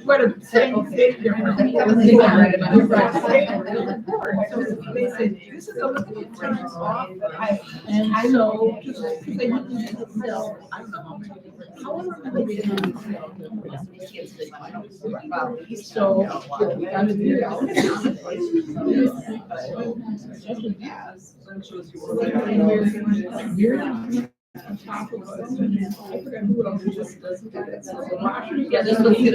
What a big difference. They said, this is a little turns off, but I know, because they wouldn't sell, I don't know how many. However, they didn't so, we got to do that. On top of us. I forgot who else just does that. Yeah, this was good.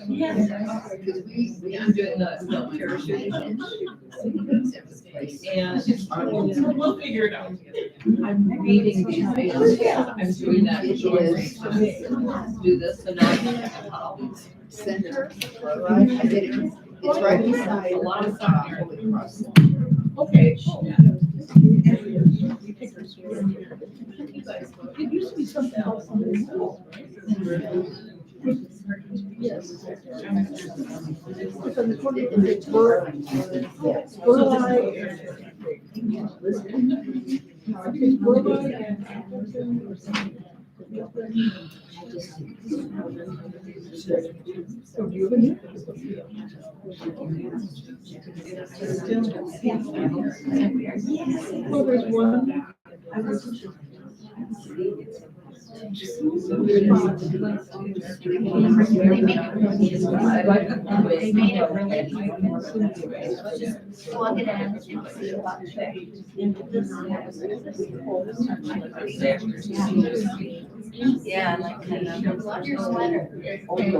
Yeah. I'm doing the parachute. And we'll figure it out. I'm reading these things. I'm doing that. Do this tonight. Center. It's right beside. A lot of stuff here. Okay. It used to be something else on this. Yes. Well, there's one. They made it really just plug it in and see about it. Yeah, like kind of. Love your sweater. Oh, yeah.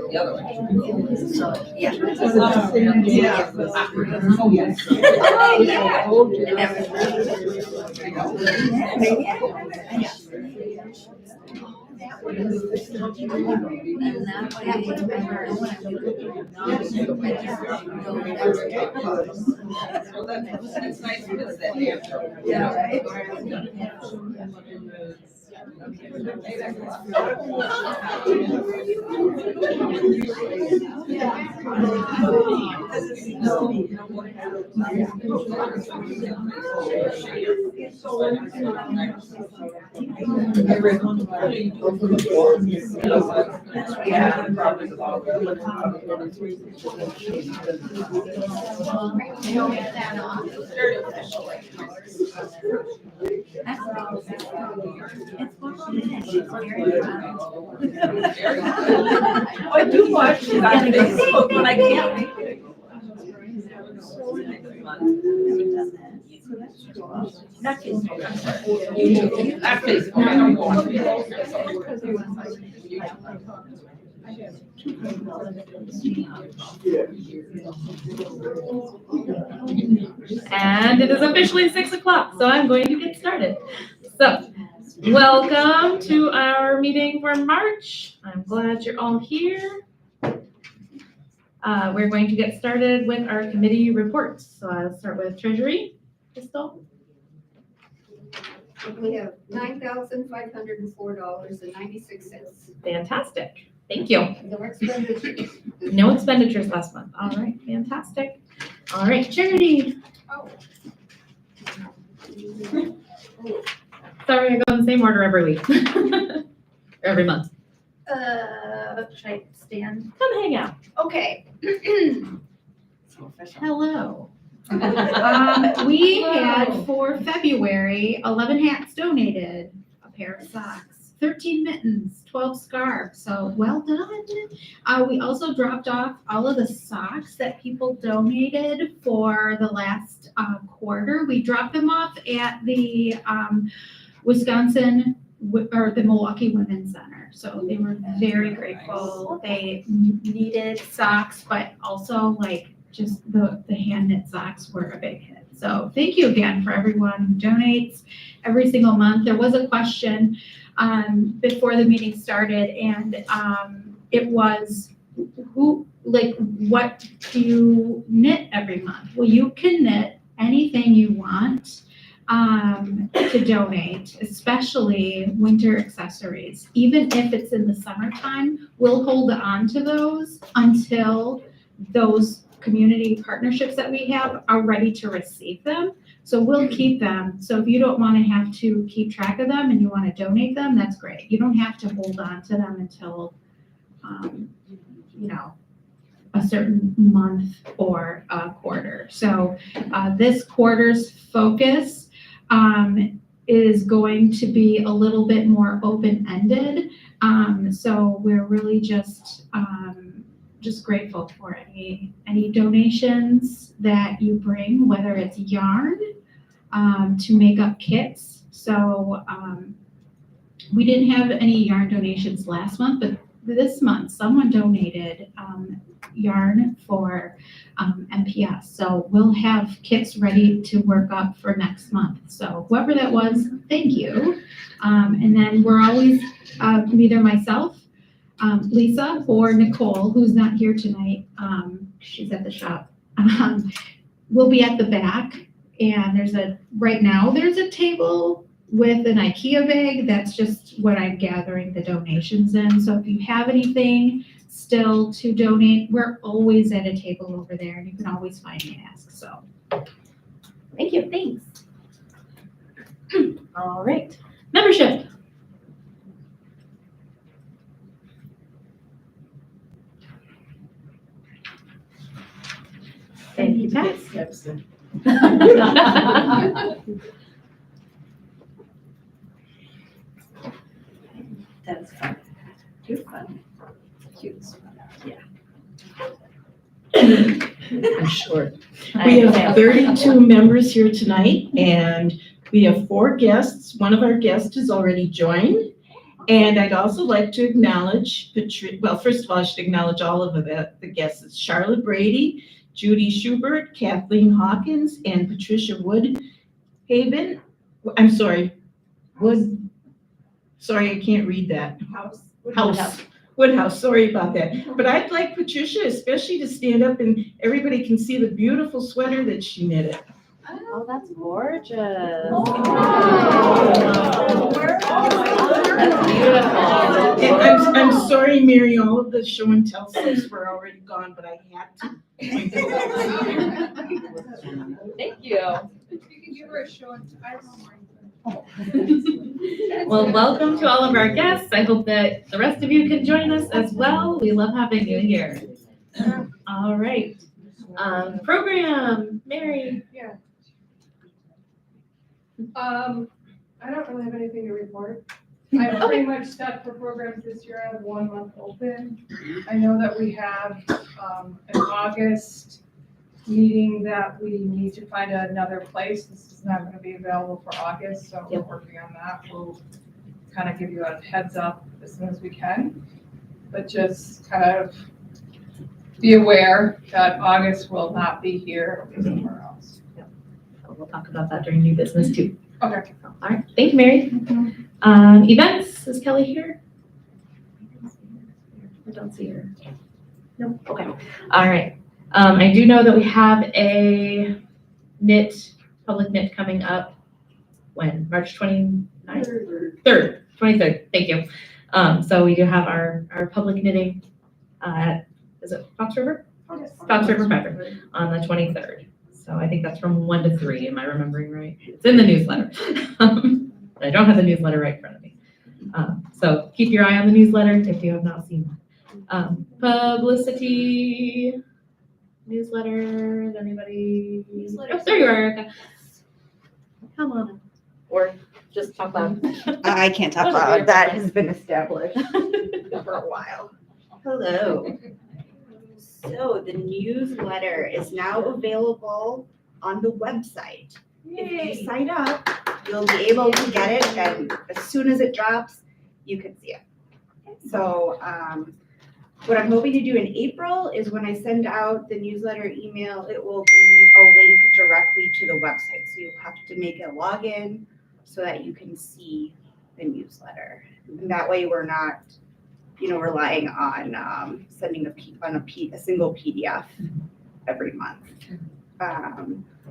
The other one. So, yeah. Yeah. Oh, yes. That's nice to visit that answer. Yeah, right. I do watch it on Facebook, but I can't. Not Facebook. Not Facebook, I don't go on And it is officially 6 o'clock, so I'm going to get started. So, welcome to our meeting for March. I'm glad you're all here. We're going to get started with our committee reports. So I'll start with Treasury. Crystal? We have $9,504.96. Fantastic. Thank you. No expenditures. No expenditures last month. All right, fantastic. All right, Charity. Oh. Sorry, I go in the same order every week. Every month. Should I stand? Come hang out. Okay. Hello. We had for February, 11 hats donated, a pair of socks, 13 mittens, 12 scarves. So well done. We also dropped off all of the socks that people donated for the last quarter. We dropped them off at the Wisconsin or the Milwaukee Women's Center. So they were very grateful. They needed socks, but also like just the hand knit socks were a big hit. So thank you again for everyone who donates every single month. There was a question before the meeting started, and it was what do you knit every month? Well, you can knit anything you want. to donate, especially winter accessories. Even if it's in the summertime, we'll hold on to those until those community partnerships that we have are ready to receive them. So we'll keep them. So if you don't want to have to keep track of them and you want to donate them, that's great. You don't have to hold on to them until, a certain month or a quarter. So this quarter's focus is going to be a little bit more open-ended. So we're really just grateful for any donations that you bring, whether it's yarn to make up kits. So we didn't have any yarn donations last month, but this month someone donated yarn for MPS. So we'll have kits ready to work up for next month. So whoever that was, thank you. And then we're always either myself, Lisa, or Nicole, who's not here tonight. She's at the shop. We'll be at the back, and right now there's a table with an IKEA bag. That's just what I'm gathering the donations in. So if you have anything still to donate, we're always at a table over there, and you can always find me and ask. So Thank you. Thanks. All right. Membership. Thank you, Pat. That's fun. Too fun. Cute. I'm sure. We have 32 members here tonight, and we have 4 guests. One of our guests has already joined. And I'd also like to acknowledge, first of all, I should acknowledge all of the guests. It's Charlotte Brady, Judy Schubert, Kathleen Hawkins, and Patricia Woodhaven. I'm sorry, sorry, I can't read that. Woodhouse, sorry about that. But I'd like Patricia especially to stand up and everybody can see the beautiful sweater that she knitted. Oh, that's gorgeous. That's beautiful. And I'm sorry, Mary, all of the show and tell slips were already gone, but I had to. Thank you. You can give her a show and I don't know. Well, welcome to all of our guests. I hope that the rest of you can join us as well. We love having you here. All right. Program, Mary. Yeah. I don't really have anything to report. I'm pretty much set for programs this year. I have 1 month open. I know that we have an August meeting that we need to find another place. This is not going to be available for August, so we're working on that. We'll kind of give you a heads up as soon as we can, but just kind of be aware that August will not be here, it'll be somewhere else. We'll talk about that during new business too. Okay. All right. Thank you, Mary. Events, is Kelly here? I don't see her. No. Okay. All right. I do know that we have a public knit coming up. When? March 29th? 23rd. Thank you. So we do have our public knitting at, is it Fox River? Fox River Pepper on the 23rd. So I think that's from 1 to 3. Am I remembering right? It's in the newsletter. I don't have the newsletter right in front of me. So keep your eye on the newsletter if you have not seen one. Publicity. Newsletter, anybody? Oh, there you are, Erica. Come on. Or just talk loud. I can't talk loud. That has been established for a while. Hello. So the newsletter is now available on the website. If you sign up, you'll be able to get it, and as soon as it drops, you can see it. So what I'm hoping to do in April is when I send out the newsletter email, it will be a link directly to the website. So you'll have to make a login so that you can see the newsletter. And that way we're not, relying on sending a single PDF every month.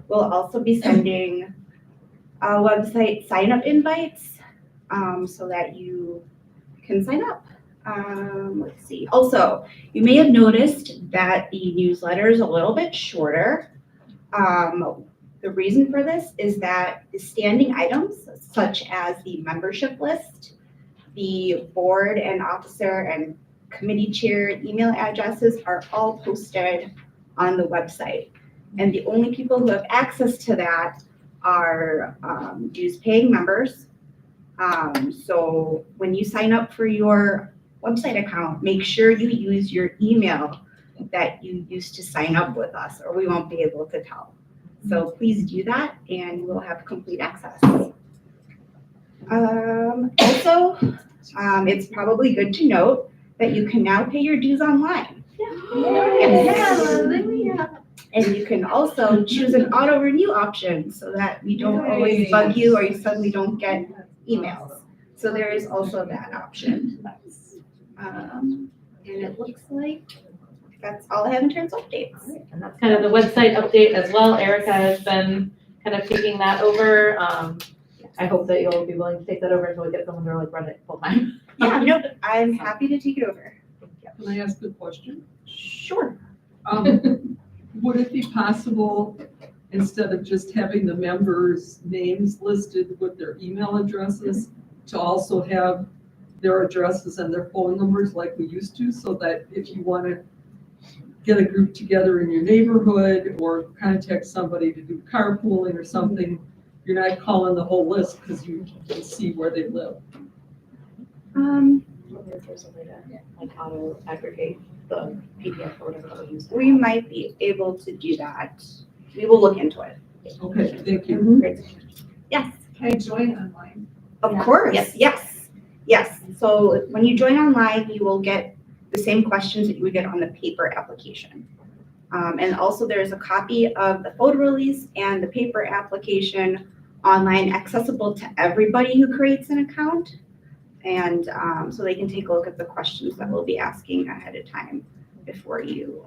We'll also be sending website sign-up invites, so that you can sign up. Let's see. Also, you may have noticed that the newsletter is a little bit shorter. The reason for this is that the standing items, such as the membership list, the board and officer and committee chair email addresses are all posted on the website. And the only people who have access to that are dues paying members. So when you sign up for your website account, make sure you use your email that you used to sign up with us, or we won't be able to tell. So please do that and you will have complete access. Also, it's probably good to note that you can now pay your dues online. Yes. And you can also choose an auto renew option so that we don't always bug you or you suddenly don't get emails. So there is also that option. And it looks like that's all I have in terms of updates. And that's kind of the website update as well. Erica has been kind of taking that over. I hope that you'll be willing to take that over until we get someone to like run it full time. Yeah, no, I'm happy to take it over. Can I ask a question? Sure. Would it be possible, instead of just having the members' names listed with their email addresses, to also have their addresses and their phone numbers like we used to, so that if you want to get a group together in your neighborhood or contact somebody to do carpooling or something, you're not calling the whole list because you can see where they live? There's a way to like auto aggregate the PDF or whatever that we use. We might be able to do that. We will look into it. Okay, thank you. Yes, Can I join online? of Yeah. course, Yes. yes. So when you join online, you will get the same questions that you would get on the paper application. And also there's a copy of the photo release and the paper application online, accessible to everybody who creates an account. And so they can take a look at the questions that we'll be asking ahead of time before you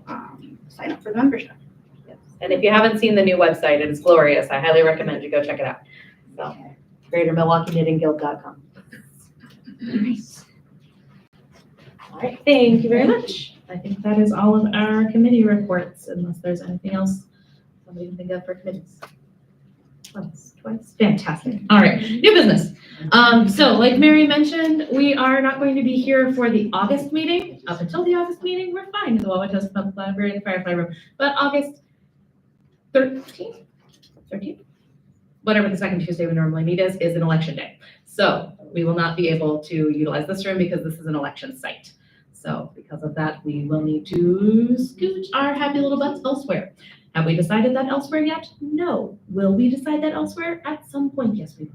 sign up for the membership. Yes. And if you haven't seen the new website, it is glorious. I highly recommend you go check it out. So, GreaterMilwaukeeKnittingGuild.com. Nice. All right, thank you very much. I think that is all of our committee reports, unless there's anything else somebody can think of for committees. Twice, fantastic. All right, new business. So like Mary mentioned, we are not going to be here for the August meeting. Up until the August meeting, we're fine in the Wauwatosa Public Library in the Firefly Room. But August 13th, whatever the second Tuesday we normally meet is an election day. So we will not be able to utilize this room because this is an election site. So because of that, we will need to scoot our happy little butts elsewhere. Have we decided that elsewhere yet? No. Will we decide that elsewhere? At some point, yes, we will.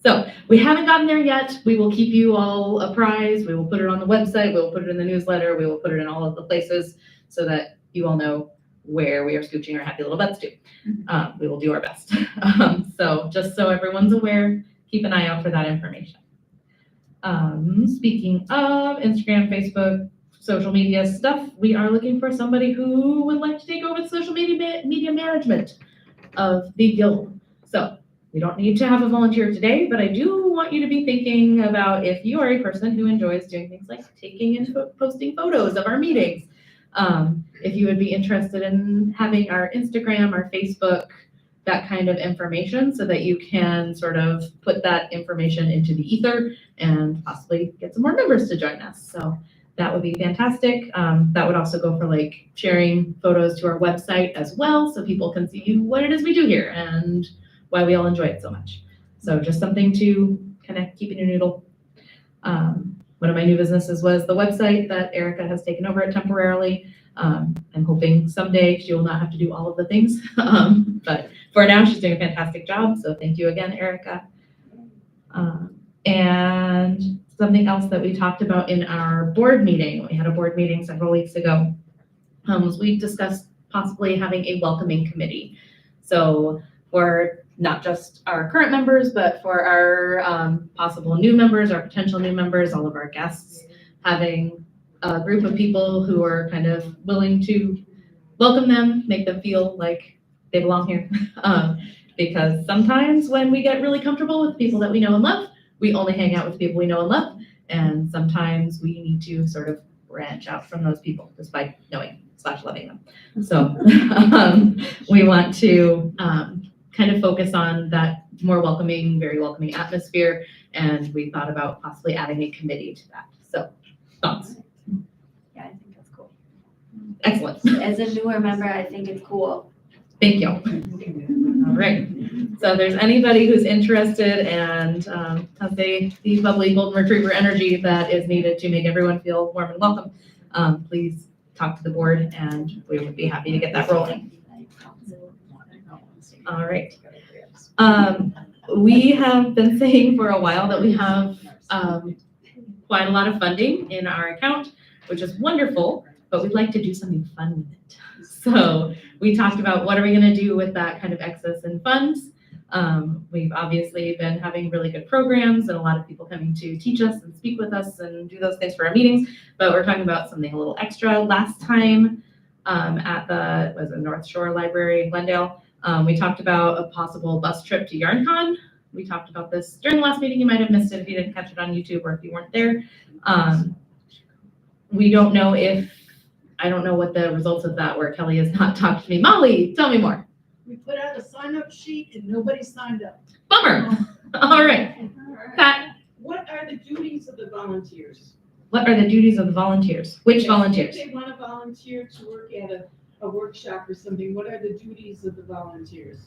So we haven't gotten there yet. We will keep you all apprised. We will put it on the website. We will put it in the newsletter. We will put it in all of the places so that you all know where we are scooching our happy little butts to. We will do our best. So just so everyone's aware, keep an eye out for that information. Speaking of Instagram, Facebook, social media stuff, we are looking for somebody who would like to take over the social media management of the guild. So we don't need to have a volunteer today, but I do want you to be thinking about if you are a person who enjoys doing things like taking and posting photos of our meetings. If you would be interested in having our Instagram, our Facebook, that kind of information so that you can sort of put that information into the ether and possibly get some more members to join us. So that would be fantastic. That would also go for like sharing photos to our website as well so people can see what it is we do here and why we all enjoy it so much. So just something to kind of keep in your noodle. One of my new businesses was the website that Erica has taken over it temporarily. I'm hoping someday she will not have to do all of the things. But for now, she's doing a fantastic job. So thank you again, Erica. And something else that we talked about in our board meeting, we had a board meeting several weeks ago, was we discussed possibly having a welcoming committee. So for not just our current members, but for our possible new members, our potential new members, all of our guests, having a group of people who are kind of willing to welcome them, make them feel like they belong here, because sometimes when we get really comfortable with people that we know and love, we only hang out with people we know and love. And sometimes we need to sort of branch out from those people just by knowing / loving them. So we want to kind of focus on that more welcoming, very welcoming atmosphere. And we thought about possibly adding a committee to that. So thoughts? Yeah, I think that's cool. Excellent. As a newer member, I think it's cool. Thank you. All right. So if there's anybody who's interested and has the bubbly golden retriever energy that is needed to make everyone feel warm and welcome, please talk to the board and we would be happy to get that rolling. All right. We have been saying for a while that we have quite a lot of funding in our account, which is wonderful, but we'd like to do something fun with it. So we talked about what are we going to do with that kind of excess in funds. We've obviously been having really good programs and a lot of people coming to teach us and speak with us and do those things for our meetings, but we're talking about something a little extra. Last time at the North Shore Library in Glendale, we talked about a possible bus trip to YarnCon. We talked about this during the last meeting. You might have missed it if you didn't catch it on YouTube or if you weren't there. We don't know I don't know what the results of that were. Kelly has not talked to me. Molly, tell me more. We put out a sign-up sheet and nobody signed up. Bummer. All right. Pat, What are the duties of the volunteers? what are the duties of the volunteers? Which volunteers? If they want to volunteer to work at a workshop or something, what are the duties of the volunteers?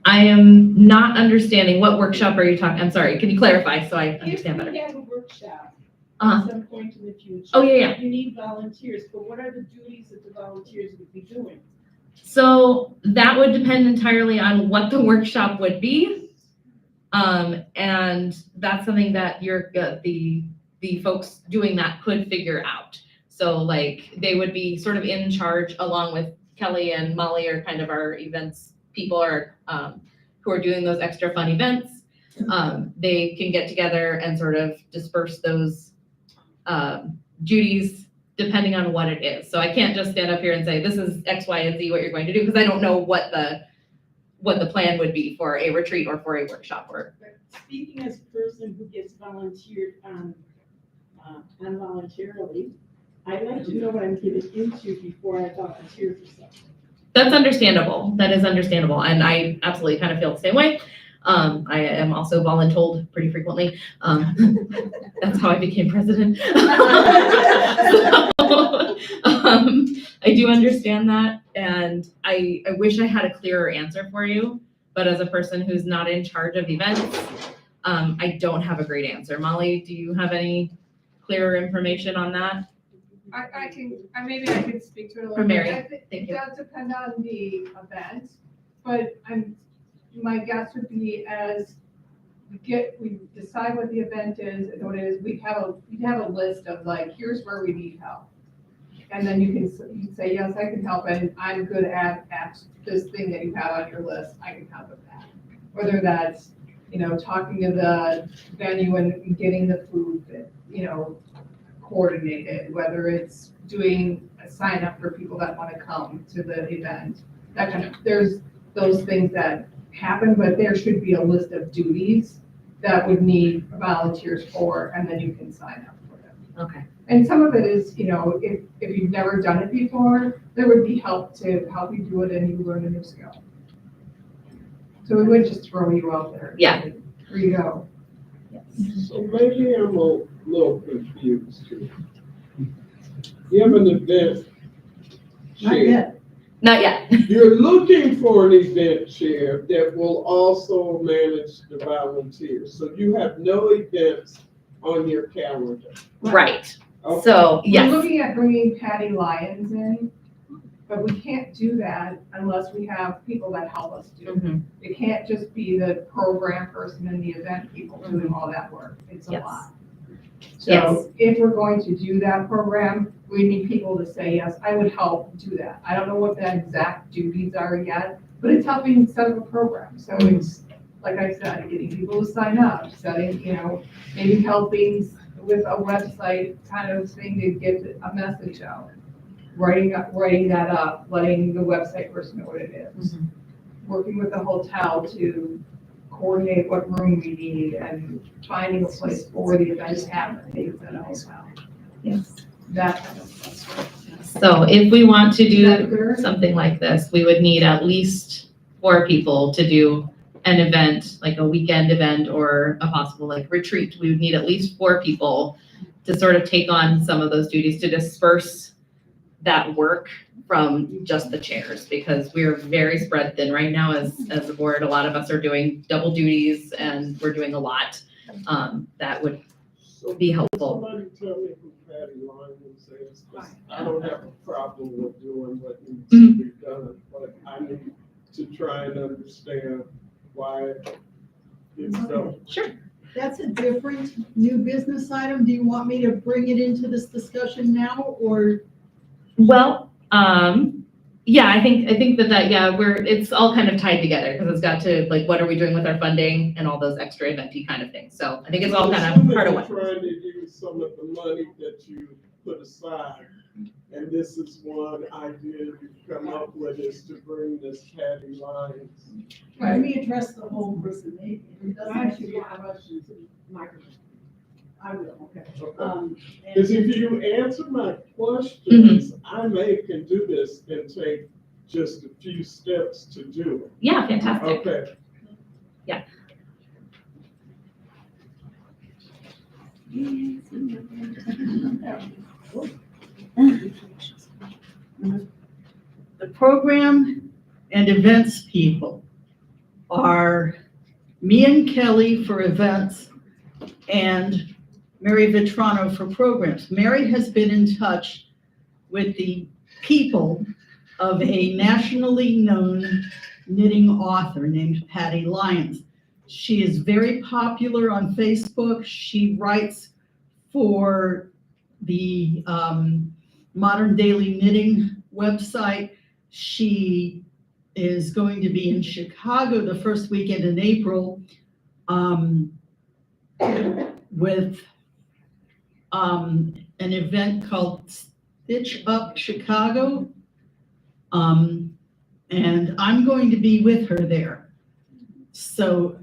I am not understanding. What workshop are you talking? I'm sorry. Can you clarify so I understand If better? we have a workshop Uh-huh. at some point in the future. Oh, yeah. You need volunteers, but what are the duties that the volunteers would be doing? So that would depend entirely on what the workshop would be. And that's something that the folks doing that could figure out. So like they would be sort of in charge along with Kelly and Molly are kind of our events people who are doing those extra fun events. They can get together and sort of disperse those duties depending on what it is. So I can't just stand up here and say, this is X, Y, and Z what you're going to do, because I don't know what the plan would be for a retreat or for a workshop or. But speaking as a person who gets volunteered voluntarily, I like to know what I'm getting into before I volunteer for something. That's understandable. That is understandable. And I absolutely kind of feel the same way. I am also voluntold pretty frequently. That's how I became president. I do understand that. And I wish I had a clearer answer for you. But as a person who's not in charge of events, I don't have a great answer. Molly, do you have any clearer information on that? Maybe I can speak to it a little For bit. Mary, I think thank it you. does depend on the event, but my guess would be as we decide what the event is and what it is, we'd have a list of like, here's where we need help. And then you can say, yes, I can help, and I'm good at this thing that you have on your list, I can help with that. Whether that's, talking to the venue and getting the food that, coordinated, whether it's doing a sign up for people that want to come to the event, that kind of, there's those things that happen, but there should be a list of duties that would need volunteers for, and then you can sign up for them. Okay. And some of it is, if you've never done it before, there would be help to help you do it and you learn a new skill. So we wouldn't just throw you out there. Yeah. Here you go. So maybe I'm a little confused here. You have an event chair. Not yet. You're looking for an event chair that will also manage the volunteers. So you have no events on your calendar. Right. Okay. So, yes. We're looking at bringing Patty Lyons in, but we can't do that unless we have people that help us do it. Mhm. It can't just be the program person and the event people doing all that work. It's a Yes. lot. Yes. So if we're going to do that program, we need people to say, yes, I would help do that. I don't know what the exact duties are yet, but it's helping set up a program. So it's, like I said, getting people to sign up, setting, maybe helping with a website kind of thing to get a message out. Writing that up, letting the website person know what it is. working with the hotel to coordinate what room we need and finding a place for the event to happen at the hotel. Yes. That kind of stuff. So if we want to Is that do clear? something like this, we would need at least 4 people to do an event, like a weekend event or a possible like retreat. We would need at least 4 people to sort of take on some of those duties, to disperse that work from just the chairs, because we're very spread thin right now as a board. A lot of us are doing double duties and we're doing a lot. That would So be helpful. Somebody tell me who Patty Lyons is, 'cause I don't have a problem with doing what needs to be done, but I need to try and understand why it's done. That's a different new business item. Do you want me to bring it into this discussion now, or? Well, yeah, I think that, yeah, it's all kind of tied together, because it's got to, like, what are we doing with our funding and all those extra eventy kind of things. So I think it's all kind of part of Assuming what. you're trying to use some of the money that you put aside, and this is one idea you come up with, is to bring this Patty Lyons. Let me address the whole person. It doesn't have to be questions. I will, okay. Okay. Because if you answer my questions, I can do this and take just a few steps to do it. Yeah, fantastic. Okay. The program and events people are me and Kelly for events and Mary Vitrano for programs. Mary has been in touch with the people of a nationally known knitting author named Patty Lyons. She is very popular on Facebook. She writes for the Modern Daily Knitting website. She is going to be in Chicago the first weekend in April with an event called Stitch Up Chicago. And I'm going to be with her there. So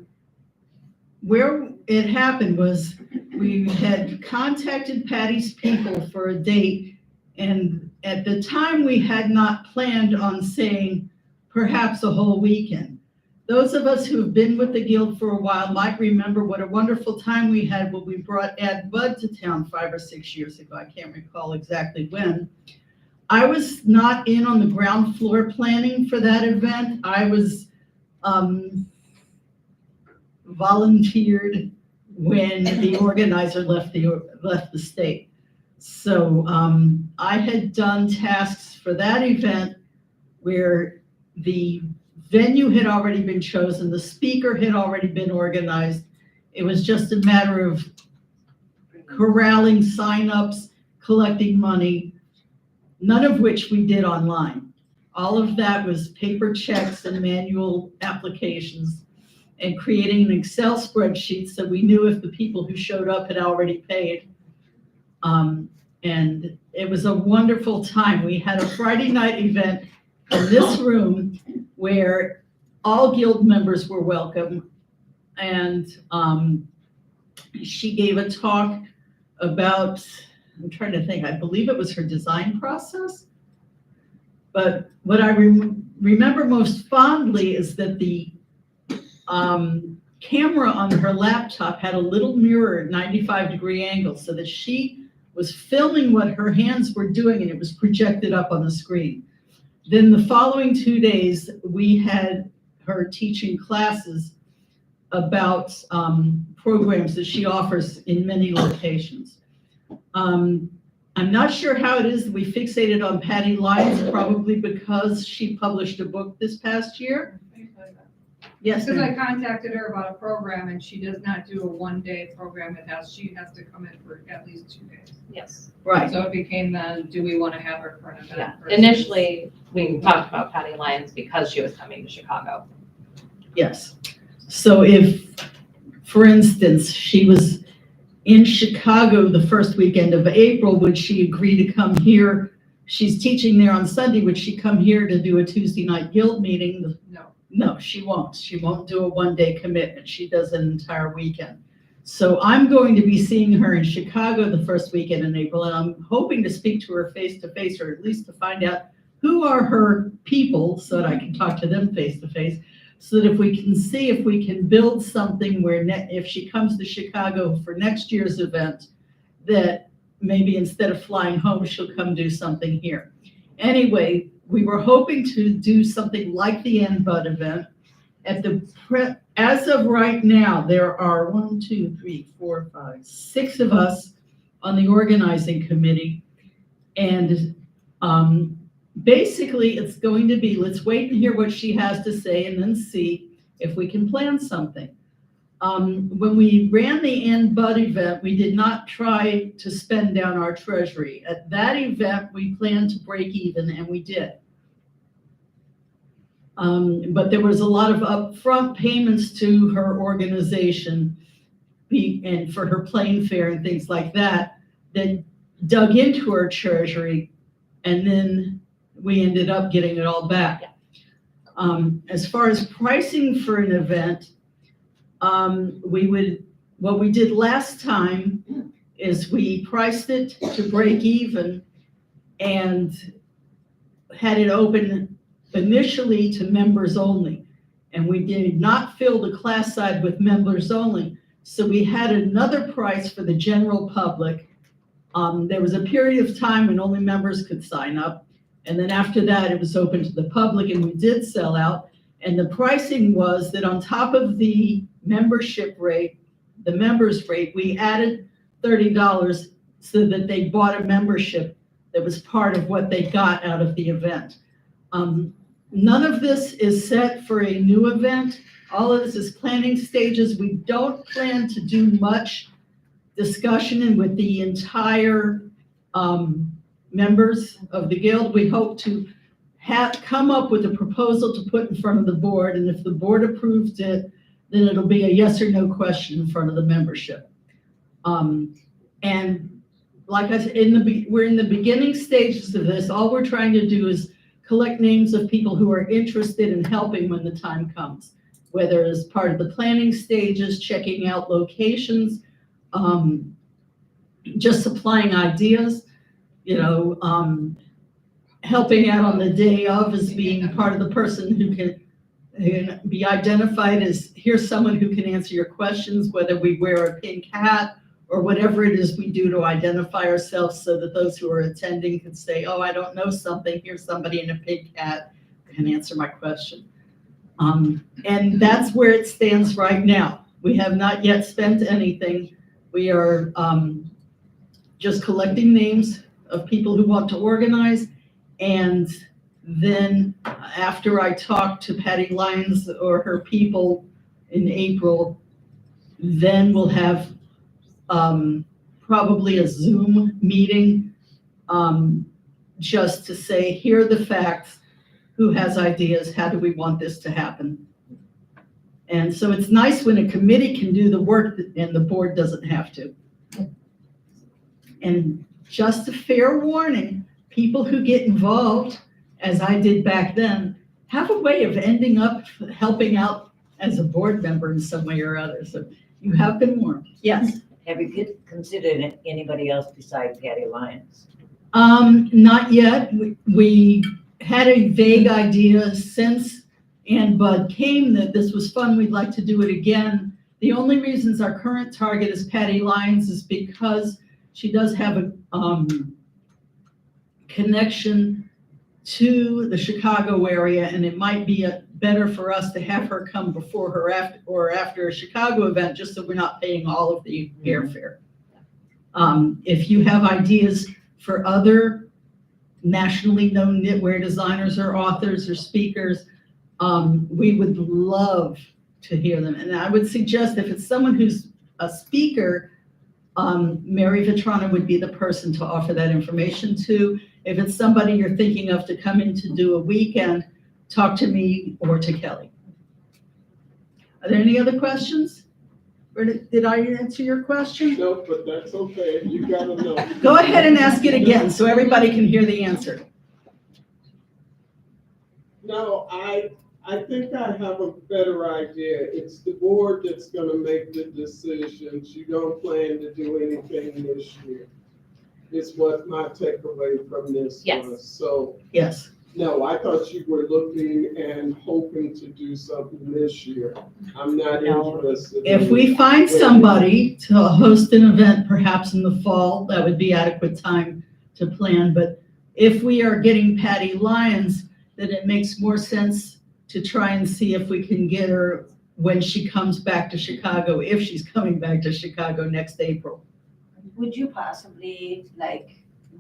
where it happened was we had contacted Patty's people for a date, and at the time we had not planned on saying perhaps a whole weekend. Those of us who have been with the Guild for a while might remember what a wonderful time we had when we brought Ed Budd to town 5 or 6 years ago. I can't recall exactly when. I was not in on the ground floor planning for that event. I was volunteered when the organizer left the state. So I had done tasks for that event where the venue had already been chosen, the speaker had already been organized. It was just a matter of corralling signups, collecting money, none of which we did online. All of that was paper checks and manual applications and creating an Excel spreadsheet so we knew if the people who showed up had already paid. And it was a wonderful time. We had a Friday night event in this room where all Guild members were welcome. And she gave a talk about, I'm trying to think, I believe it was her design process. But what I remember most fondly is that the camera on her laptop had a little mirror at 95-degree angle so that she was filming what her hands were doing and it was projected up on the screen. Then the following 2 days, we had her teaching classes about programs that she offers in many locations. I'm not sure how it is that we fixated on Patty Lyons, probably because she published a book this past year. Yes, Because I ma'am. contacted her about a program and she does not do a one-day program. She has to come in for at least 2 days. Yes. Right. So it became then, do we want to have her for an event? Yeah. versus- Initially, we talked about Patty Lyons because she was coming to Chicago. Yes. So if, for instance, she was in Chicago the first weekend of April, would she agree to come here? She's teaching there on Sunday. Would she come here to do a Tuesday night Guild meeting? No. No, she won't. She won't do a one-day commitment. She does an entire weekend. So I'm going to be seeing her in Chicago the first weekend in April, and I'm hoping to speak to her face-to-face, or at least to find out who are her people so that I can talk to them face-to-face, so that if we can see if we can build something where if she comes to Chicago for next year's event, that maybe instead of flying home, she'll come do something here. Anyway, we were hoping to do something like the NBUD event. As of right now, there are 6 of us on the organizing committee. And basically, it's going to be, let's wait and hear what she has to say and then see if we can plan something. When we ran the NBUD event, we did not try to spend down our treasury. At that event, we planned to break even, and we did. But there was a lot of upfront payments to her organization and for her plane fare and things like that dug into her treasury, and then we ended up getting it all back. As far as pricing for an event, what we did last time is we priced it to break even and had it open initially to members only. And we did not fill the class side with members only. So we had another price for the general public. There was a period of time when only members could sign up. And then after that, it was open to the public, and we did sell out. And the pricing was that on top of the membership rate, the members rate, we added $30 so that they bought a membership that was part of what they got out of the event. None of this is set for a new event. All of this is planning stages. We don't plan to do much discussion with the entire members of the guild. We hope to come up with a proposal to put in front of the board, and if the board approves it, then it'll be a yes or no question in front of the membership. And like I said, we're in the beginning stages of this. All we're trying to do is collect names of people who are interested in helping when the time comes, whether as part of the planning stages, checking out locations, just supplying ideas, helping out on the day of as being part of the person who can be identified as, here's someone who can answer your questions, whether we wear a pink hat or whatever it is we do to identify ourselves, so that those who are attending can say, oh, I don't know something, here's somebody in a pink hat who can answer my question. And that's where it stands right now. We have not yet spent anything. We are just collecting names of people who want to organize. And then after I talk to Patty Lyons or her people in April, then we'll have probably a Zoom meeting just to say, here are the facts, who has ideas, how do we want this to happen? And so it's nice when a committee can do the work and the board doesn't have to. And just a fair warning, people who get involved, as I did back then, have a way of ending up helping out as a board member in some way or other. So you have been warned. Yes? Have you considered anybody else besides Patty Lyons? Not yet. We had a vague idea since NBUD came that this was fun, we'd like to do it again. The only reasons our current target is Patty Lyons is because she does have a connection to the Chicago area, and it might be better for us to have her come before her after a Chicago event, just so we're not paying all of the airfare. If you have ideas for other nationally known knitwear designers or authors or speakers, we would love to hear them. And I would suggest if it's someone who's a speaker, Mary Vitrano would be the person to offer that information to. If it's somebody you're thinking of to come in to do a weekend, talk to me or to Kelly. Are there any other questions? Or did I answer your question? No, but that's okay. You gotta know. Go ahead and ask it again so everybody can hear the answer. No, I I think I have a better idea. It's the board that's gonna make the decisions. You don't plan to do anything this year. Is what my takeaway from this Yes. was. So, Yes. no, I thought you were looking and hoping to do something this year. I'm not No. interested. If in- we find somebody to host an event perhaps in the fall, that would be adequate time to plan. But if we are getting Patty Lyons, then it makes more sense to try and see if we can get her when she comes back to Chicago, if she's coming back to Chicago next April. Would you possibly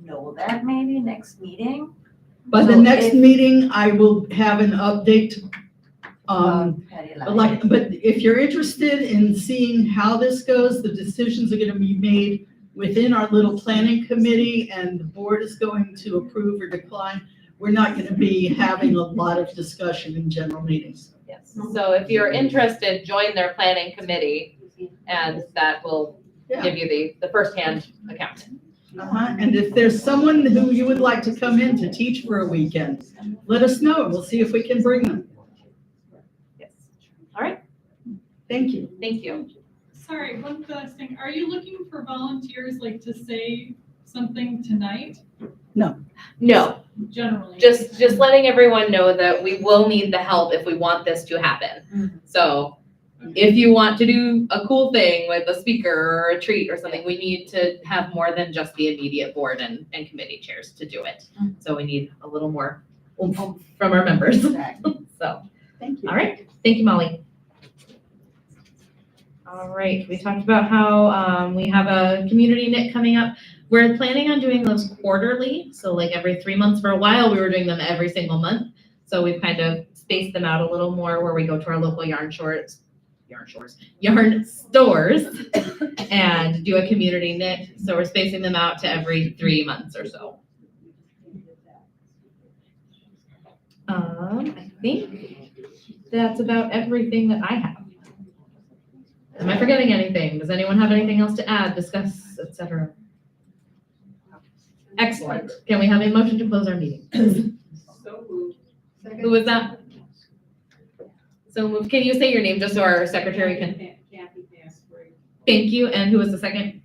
know that maybe next meeting? By the So next if- meeting, I will have an update. Patty Lyons? But if you're interested in seeing how this goes, the decisions are gonna be made within our little planning committee, and the board is going to approve or decline. We're not gonna be having a lot of discussion in general meetings. Yes. So if you're interested, join their planning committee, and that will give you the firsthand account. And if there's someone who you would like to come in to teach for a weekend, let us know. We'll see if we can bring them. Yes. All right, Thank you. thank you. Sorry, one last thing. Are you looking for volunteers to say something tonight, No, generally? just letting everyone know that we will need the help if we want this to happen. So if you want to do a cool thing with a speaker or a treat or something, we need to have more than just the immediate board and committee chairs to do it. So we need a little more oomph from our members. So, Thank you. all right, thank you, Molly. All right, we talked about how we have a community knit coming up. We're planning on doing those quarterly, so every 3 months. For a while, we were doing them every single month. So we've kind of spaced them out a little more, where we go to our local yarn stores and do a community knit. So we're spacing them out to every 3 months or so. I think that's about everything that I have. Am I forgetting anything? Does anyone have anything else to add, discuss, etc.? Excellent. Can we have a motion to close our meeting? So moved. Who was that? So moved. Can you say your name just so our secretary can? Kathy Asprey. Thank you. And who was the second?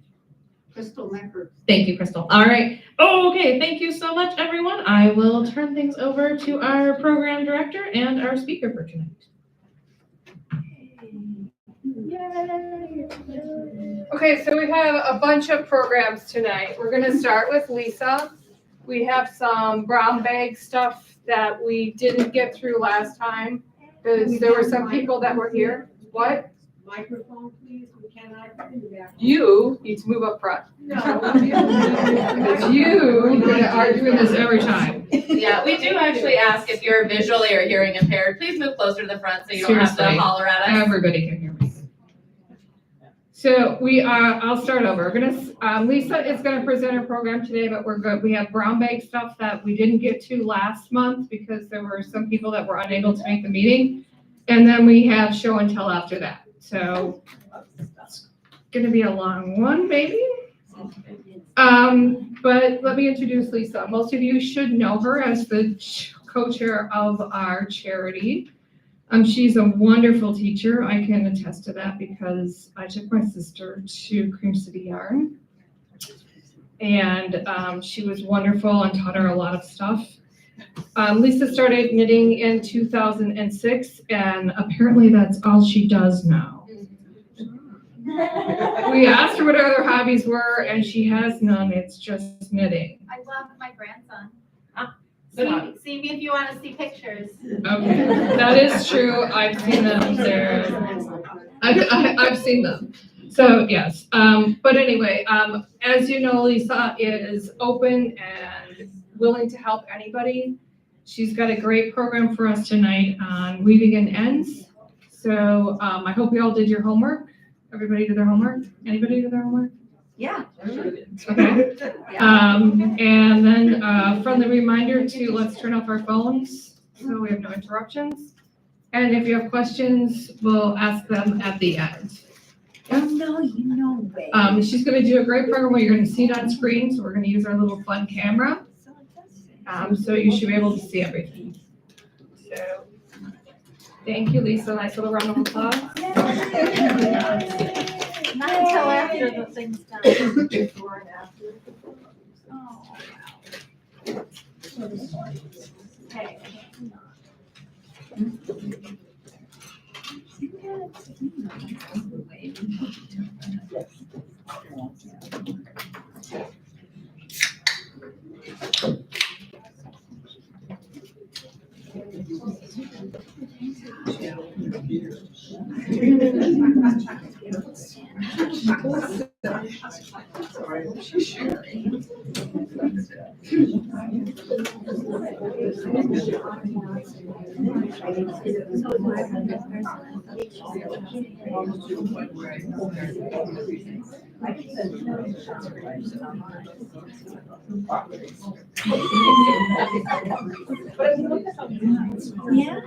Crystal Meckert. Thank you, Crystal. All right. Oh, okay. Thank you so much, everyone. I will turn things over to our program director and our speaker for tonight. Okay, so we have a bunch of programs tonight. We're gonna start with Lisa. We have some brown bag stuff that we didn't get through last time, because there were some people that were here. What? Microphone, please, we cannot do that. You need to move up front. No. Because you are doing this every time. Yeah, we do actually ask if you're visually or hearing impaired, please move closer to the front so you don't have to Seriously. holler at us. Everybody can hear me. So I'll start over. Lisa is gonna present her program today, but we're good. We have brown bag stuff that we didn't get to last month because there were some people that were unable to make the meeting. And then we have show and tell after that. So it's gonna be a long one, maybe. But let me introduce Lisa. Most of you should know her as the co-chair of our charity. She's a wonderful teacher. I can attest to that because I took my sister to Cream City Yarn. And she was wonderful and taught her a lot of stuff. Lisa started knitting in 2006, and apparently that's all she does now. We asked her what her other hobbies were, and she has none. It's just knitting. I love my grandson. Good. See me if you want to see pictures. Okay, that is true. I've seen them there. I've seen them. So yes, but anyway, as you know, Lisa is open and willing to help anybody. She's got a great program for us tonight on weaving and ends. So I hope you all did your homework. Everybody did their homework? Anybody did their homework? Yeah. Okay. And then friendly reminder to let's turn off our phones so we have no interruptions. And if you have questions, we'll ask them at the end. Oh, no, you know, babe. She's gonna do a great program where you're gonna see it on screen, so we're gonna use our little fun camera. So you should be able to see everything. So Thank you, Lisa. Nice little round of applause. Not until after the thing's done. Before and after. Okay. Yeah.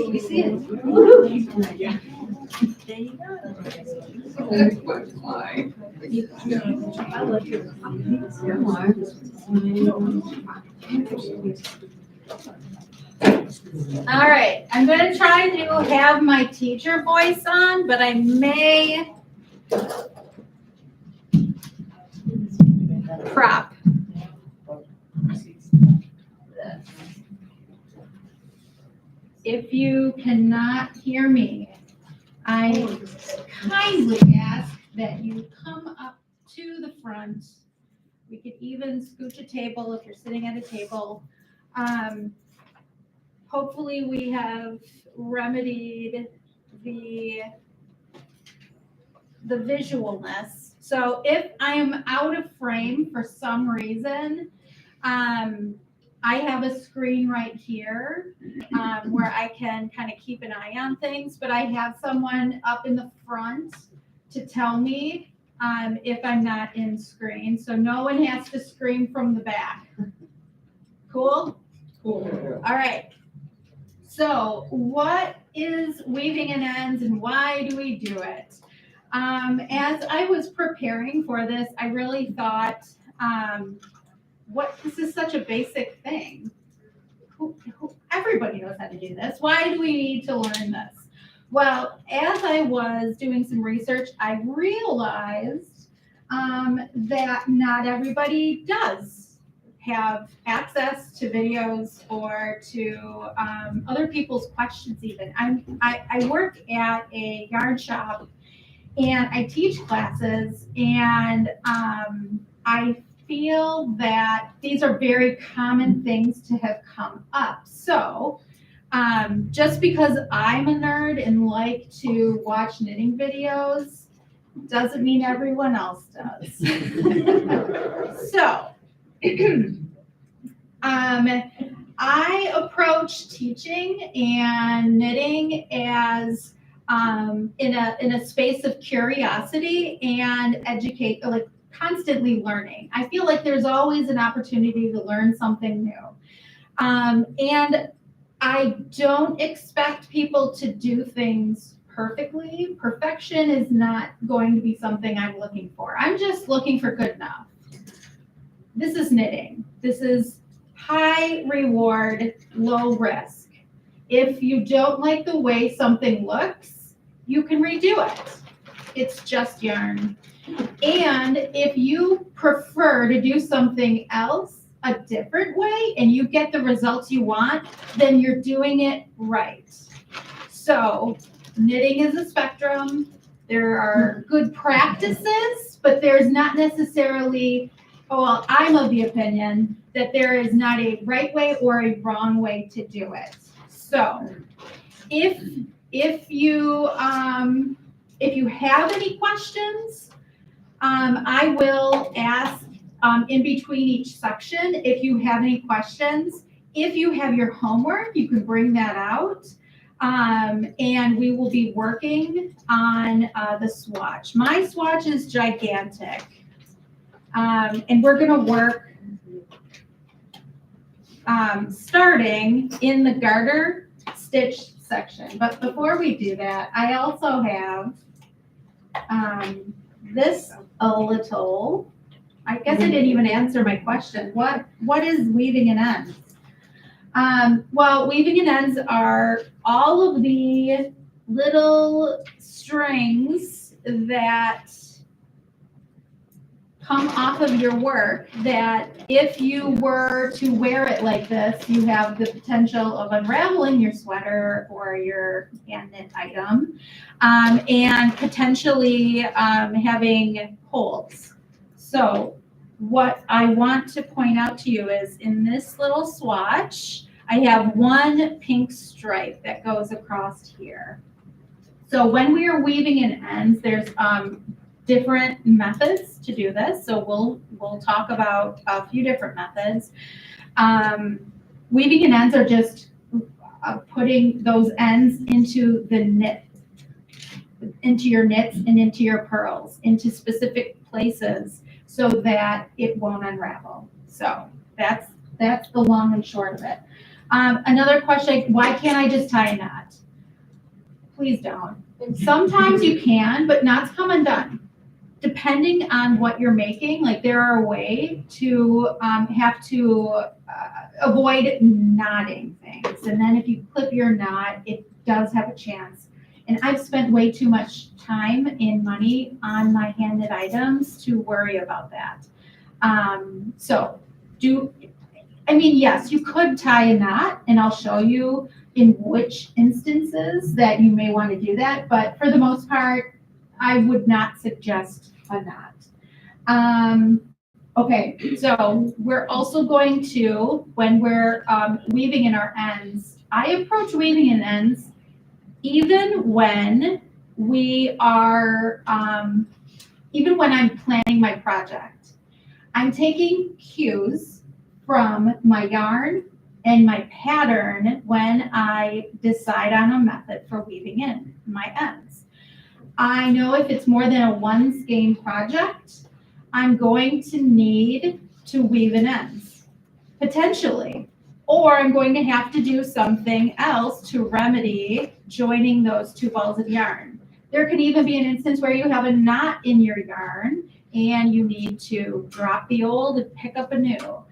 We see it. There you All right, I'm gonna try to have my teacher voice on, but I may prop. If you cannot hear me, I kindly ask that you come up to the front. We could even scooch a table if you're sitting at a table. Hopefully we have remedied the visualness. So if I am out of frame for some reason, I have a screen right here where I can kind of keep an eye on things, but I have someone up in the front to tell me if I'm not in screen. So no one has to scream from the back. Cool? Cool. All right. So what is weaving in ends and why do we do it? As I was preparing for this, I really thought, this is such a basic thing. Everybody knows how to do this. Why do we need to learn this? Well, as I was doing some research, I realized that not everybody does have access to videos or to other people's questions even. I work at a yarn shop and I teach classes, and I feel that these are very common things to have come up. So just because I'm a nerd and like to watch knitting videos doesn't mean everyone else does. So I approach teaching and knitting as in a space of curiosity and like constantly learning. I feel like there's always an opportunity to learn something new. And I don't expect people to do things perfectly. Perfection is not going to be something I'm looking for. I'm just looking for good enough. This is knitting. This is high reward, low risk. If you don't like the way something looks, you can redo it. It's just yarn. And if you prefer to do something else a different way and you get the results you want, then you're doing it right. So knitting is a spectrum. There are good practices, but there's not necessarily, well, I'm of the opinion that there is not a right way or a wrong way to do it. So if you have any questions, I will ask in between each section if you have any questions. If you have your homework, you can bring that out. And we will be working on the swatch. My swatch is gigantic. And we're going to work starting in the garter stitch section. But before we do that, I also have this a little I guess I didn't even answer my question. What is weaving and ends? Well, weaving and ends are all of the little strings that come off of your work that if you were to wear it like this, you have the potential of unraveling your sweater or your hand knit item, and potentially having holes. So what I want to point out to you is in this little swatch, I have one pink stripe that goes across here. So when we are weaving in ends, there's different methods to do this. So we'll talk about a few different methods. Weaving in ends are just putting those ends into the knit, into your knits and into your pearls, into specific places so that it won't unravel. So that's the long and short of it. Another question, why can't I just tie a knot? Please don't. Sometimes you can, but knots come undone. Depending on what you're making, like there are a way to have to avoid knotting things. And then if you clip your knot, it does have a chance. And I've spent way too much time and money on my hand knit items to worry about that. Yes, you could tie a knot, and I'll show you in which instances that you may want to do that. But for the most part, I would not suggest a knot. Okay, so we're also going to, when we're weaving in our ends, I approach weaving in ends even when we are, even when I'm planning my project. I'm taking cues from my yarn and my pattern when I decide on a method for weaving in my ends. I know if it's more than a one skein project, I'm going to need to weave in ends, potentially, or I'm going to have to do something else to remedy joining those two balls of yarn. There can even be an instance where you have a knot in your yarn and you need to drop the old and pick up a new.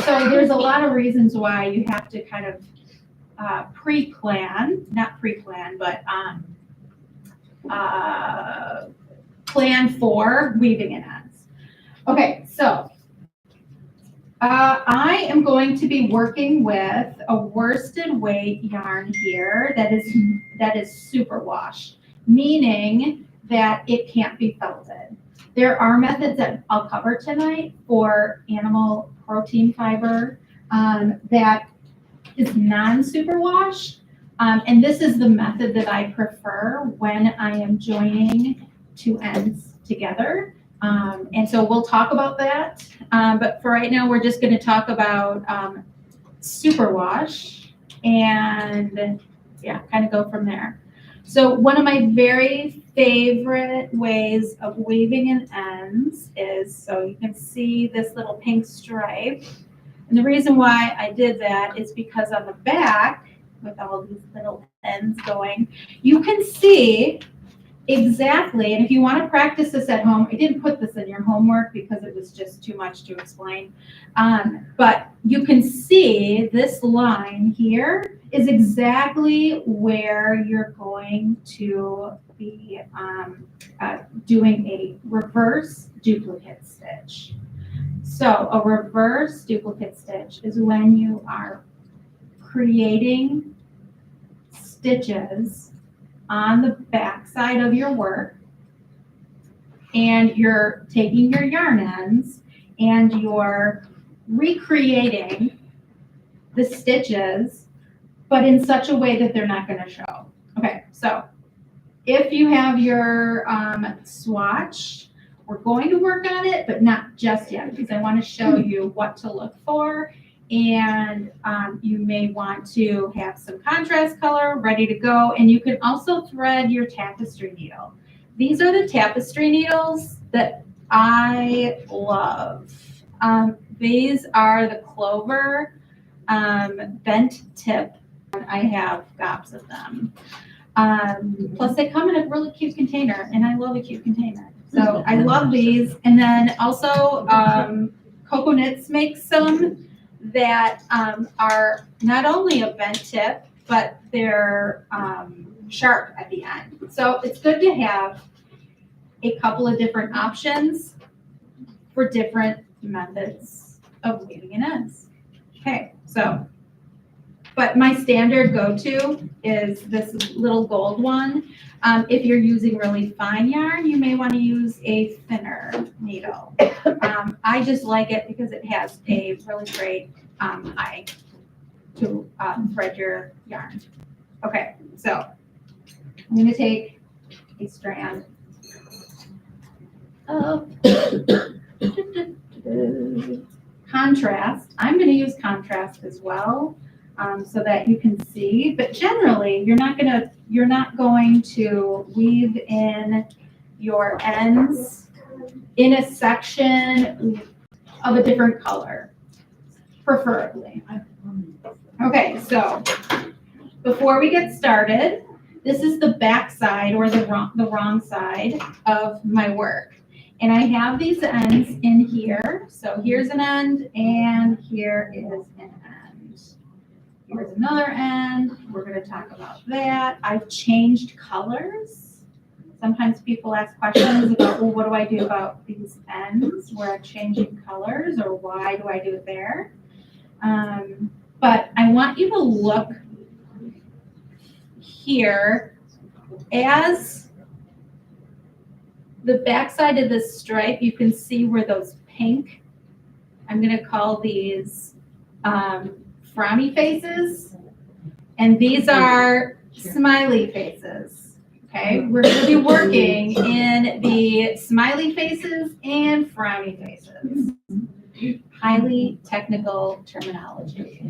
So there's a lot of reasons why you have to kind of pre-plan, not pre-plan, but plan for weaving in ends. Okay, so I am going to be working with a worsted weight yarn here that is superwash, meaning that it can't be felted. There are methods that I'll cover tonight for animal protein fiber that is non-superwash. And this is the method that I prefer when I am joining two ends together. And so we'll talk about that. But for right now, we're just going to talk about superwash and kind of go from there. So one of my very favorite ways of weaving in ends is, so you can see this little pink stripe. And the reason why I did that is because on the back, with all these little ends going, you can see exactly, and if you want to practice this at home, I didn't put this in your homework because it was just too much to explain, but you can see this line here is exactly where you're going to be doing a reverse duplicate stitch. So a reverse duplicate stitch is when you are creating stitches on the back side of your work, and you're taking your yarn ends and you're recreating the stitches, but in such a way that they're not going to show. Okay, so if you have your swatch, we're going to work on it, but not just yet, because I want to show you what to look for. And you may want to have some contrast color ready to go. And you can also thread your tapestry needle. These are the tapestry needles that I love. These are the Clover bent tip. I have gobs of them. Plus they come in a really cute container, and I love a cute container. So I love these. And then also, Cocoa Knits makes some that are not only a bent tip, but they're sharp at the end. So it's good to have a couple of different options for different methods of weaving in ends. Okay, so, but my standard go-to is this little gold one. If you're using really fine yarn, you may want to use a thinner needle. I just like it because it has a really great eye to thread your yarn. Okay, so I'm going to take a strand of contrast. I'm going to use contrast as well, so that you can see. But generally, you're not going to weave in your ends in a section of a different color, preferably. Okay, so before we get started, this is the back side or the wrong side of my work. And I have these ends in here. So here's an end and here is an end. Here's another end. We're going to talk about that. I've changed colors. Sometimes people ask questions about, well, what do I do about these ends where I'm changing colors, or why do I do it there? But I want you to look here as the backside of this stripe. You can see where those pink, I'm going to call these frowny faces, and these are smiley faces. Okay, we're going to be working in the smiley faces and frowny faces. Highly technical terminology.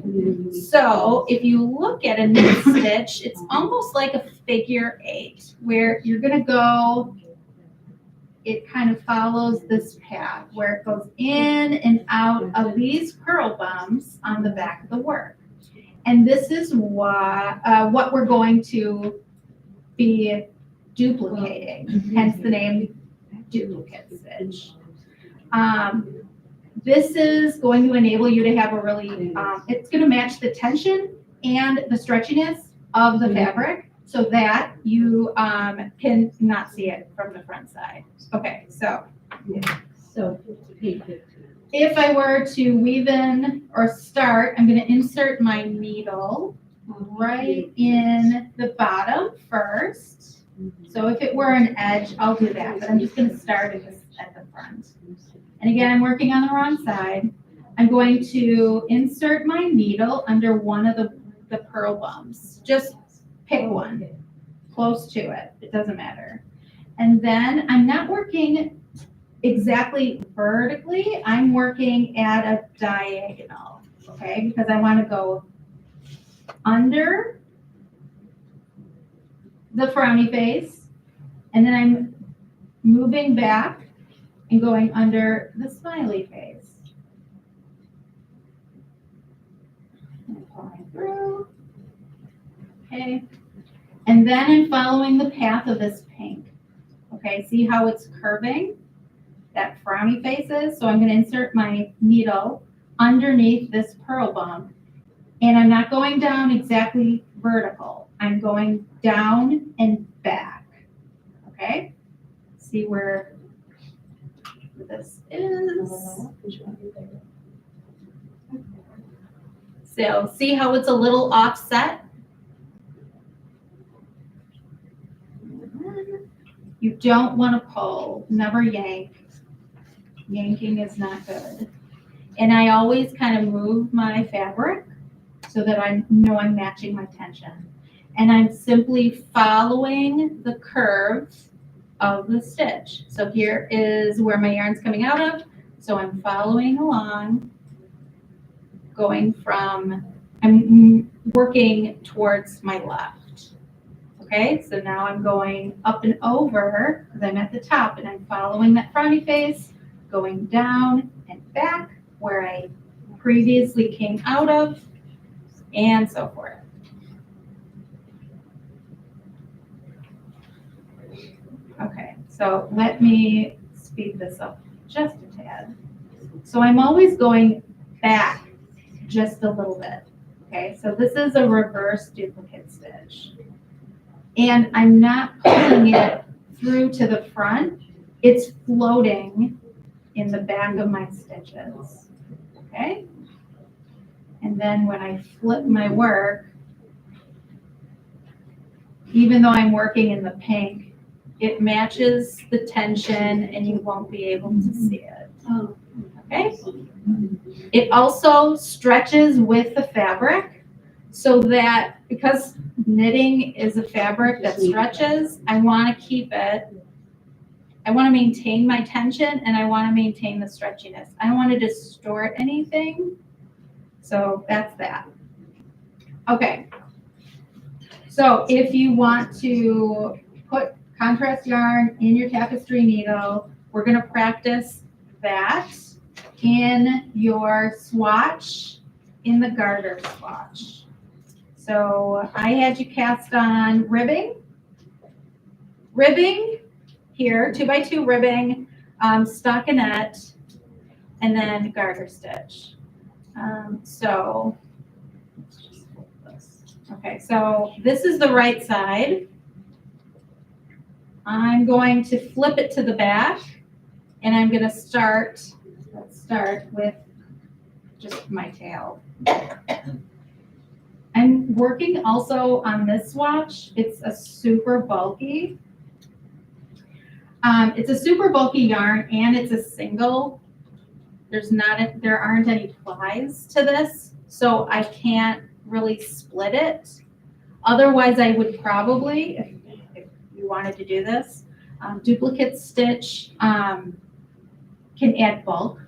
So if you look at a knit stitch, it's almost like a figure 8, where you're going to go, it kind of follows this path where it goes in and out of these purl bumps on the back of the work. And this is what we're going to be duplicating, hence the name duplicate stitch. This is going to enable you to have a really, it's going to match the tension and the stretchiness of the fabric so that you can not see it from the front side. Okay, so if I were to weave in or start, I'm going to insert my needle right in the bottom first. So if it were an edge, I'll do that, but I'm just going to start at the front. And again, I'm working on the wrong side. I'm going to insert my needle under one of the purl bumps. Just pick one, close to it. It doesn't matter. And then I'm not working exactly vertically. I'm working at a diagonal, okay? Because I want to go under the frowny face, and then I'm moving back and going under the smiley face. And pulling through. Okay. And then I'm following the path of this pink. Okay, see how it's curving? That frowny face is. So I'm going to insert my needle underneath this purl bump. And I'm not going down exactly vertical. I'm going down and back. Okay? See where this is. So see how it's a little offset? You don't want to pull, never yank. Yanking is not good. And I always kind of move my fabric so that I know I'm matching my tension. And I'm simply following the curve of the stitch. So here is where my yarn's coming out of. So I'm following along, going from, I'm working towards my left. Okay, so now I'm going up and over because I'm at the top and I'm following that frowny face, going down and back where I previously came out of, and so forth. Okay, So let me speed this up just a tad. So I'm always going back just a little bit. Okay, so this is a reverse duplicate stitch. And I'm not pulling it through to the front. It's floating in the back of my stitches. Okay? And then when I flip my work, even though I'm working in the pink, it matches the tension and you won't be able to see it. Okay? It also stretches with the fabric so that because knitting is a fabric that stretches, I want to keep it, I want to maintain my tension and I want to maintain the stretchiness. I don't want to distort anything. So that's that. Okay. So if you want to put contrast yarn in your tapestry needle, we're going to practice that in your swatch, in the garter swatch. So I had you cast on ribbing here, 2x2 ribbing, stockinette, and then garter stitch. So let's just flip this. Okay, so this is the right side. I'm going to flip it to the back, and I'm going to start, let's start with just my tail. I'm working also on this swatch. It's a super bulky. It's a super bulky yarn, and it's a single. There aren't any plies to this, so I can't really split it. Otherwise, I would probably, if you wanted to do this, duplicate stitch can add bulk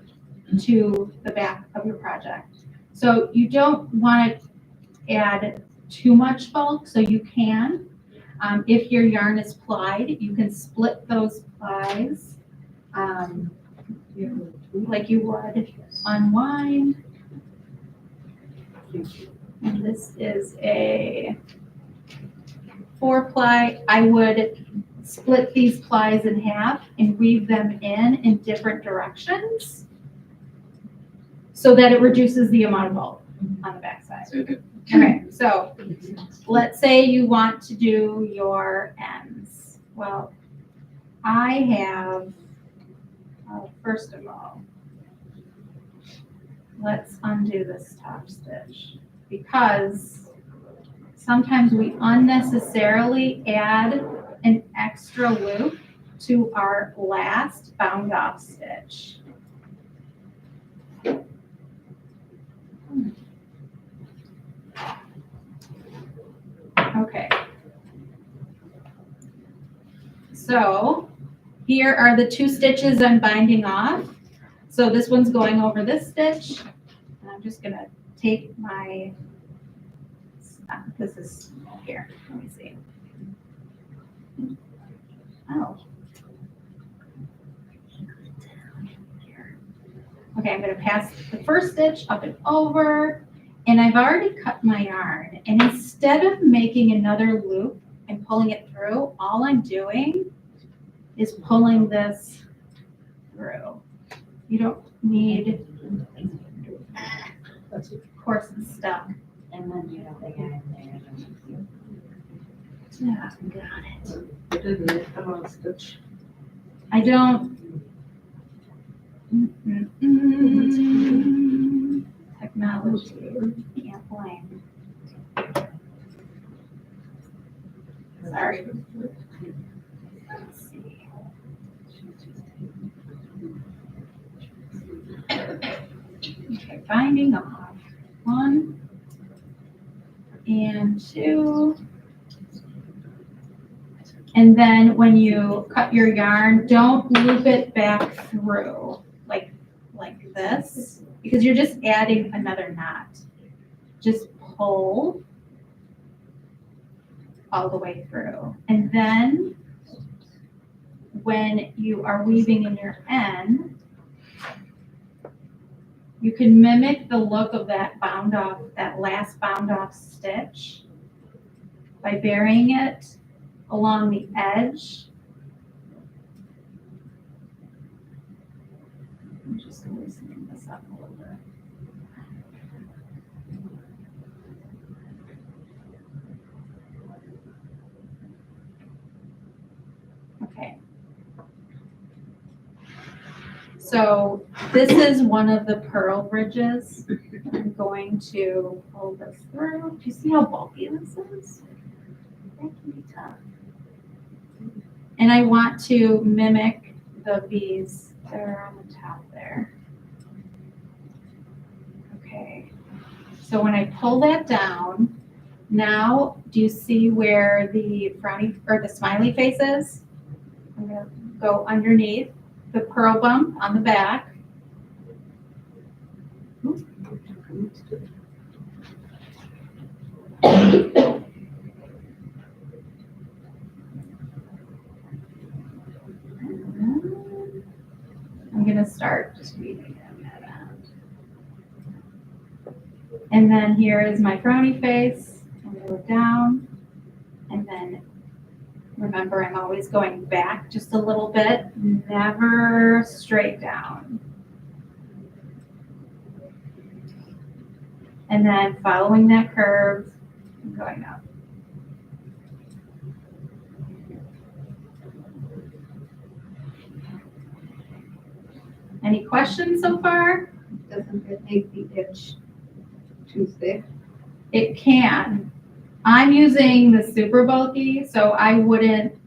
to the back of your project. So you don't want to add too much bulk, so you can. If your yarn is plied, you can split those plies like you would unwind. And this is a 4-ply. I would split these plies in half and weave them in different directions so that it reduces the amount of bulk on the back side. Okay, so let's say you want to do your ends. Well, I have, first of all, let's undo this top stitch because sometimes we unnecessarily add an extra loop to our last bound off stitch. Okay. So here are the 2 stitches I'm binding off. So this one's going over this stitch. And I'm just going to take my, this is here, let me see. Oh. Here. Okay, I'm going to pass the first stitch up and over. And I've already cut my yarn. And instead of making another loop and pulling it through, all I'm doing is pulling this through. You don't need, of course, it's stuck. And then you have the guy in there. Yeah, got it. I didn't come on stitch. I don't. Technology, can't blame. Sorry. Let's see. Okay, binding off. 1 and 2. And then when you cut your yarn, don't loop it back through like this, because you're just adding another knot. Just pull all the way through. And then when you are weaving in your end, you can mimic the look of that bound off, that last bound off stitch by burying it along the edge just loosening this up a little bit. Okay. So this is one of the pearl bridges. I'm going to pull this through. Do you see how bulky this is? That can be tough. And I want to mimic the bees that are on the top there. Okay. So when I pull that down, now do you see where the frowny or the smiley face is? I'm gonna go underneath the pearl bump on the back. I'm gonna start just weaving that out. And then here is my frowny face. I'm gonna go down, and then remember I'm always going back just a little bit, never straight down. And then following that curve, I'm going up. Any questions so far? Doesn't it make the itch too thick? It can. I'm using the super bulky, so I wouldn't,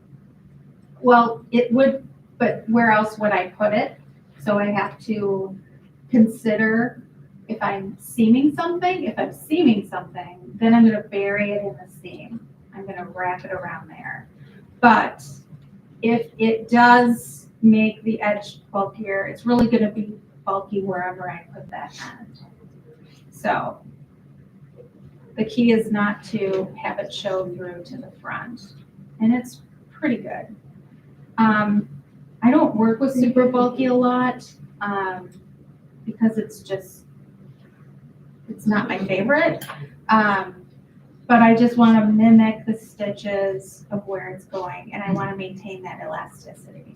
well, it would, but where else would I put it? So I have to consider if I'm seaming something. If I'm seaming something, then I'm gonna bury it in the seam. I'm gonna wrap it around there. But if it does make the edge bulkier, it's really gonna be bulky wherever I put that end. So the key is not to have it show through to the front, and it's pretty good. I don't work with super bulky a lot because it's not my favorite. But I just want to mimic the stitches of where it's going, and I want to maintain that elasticity.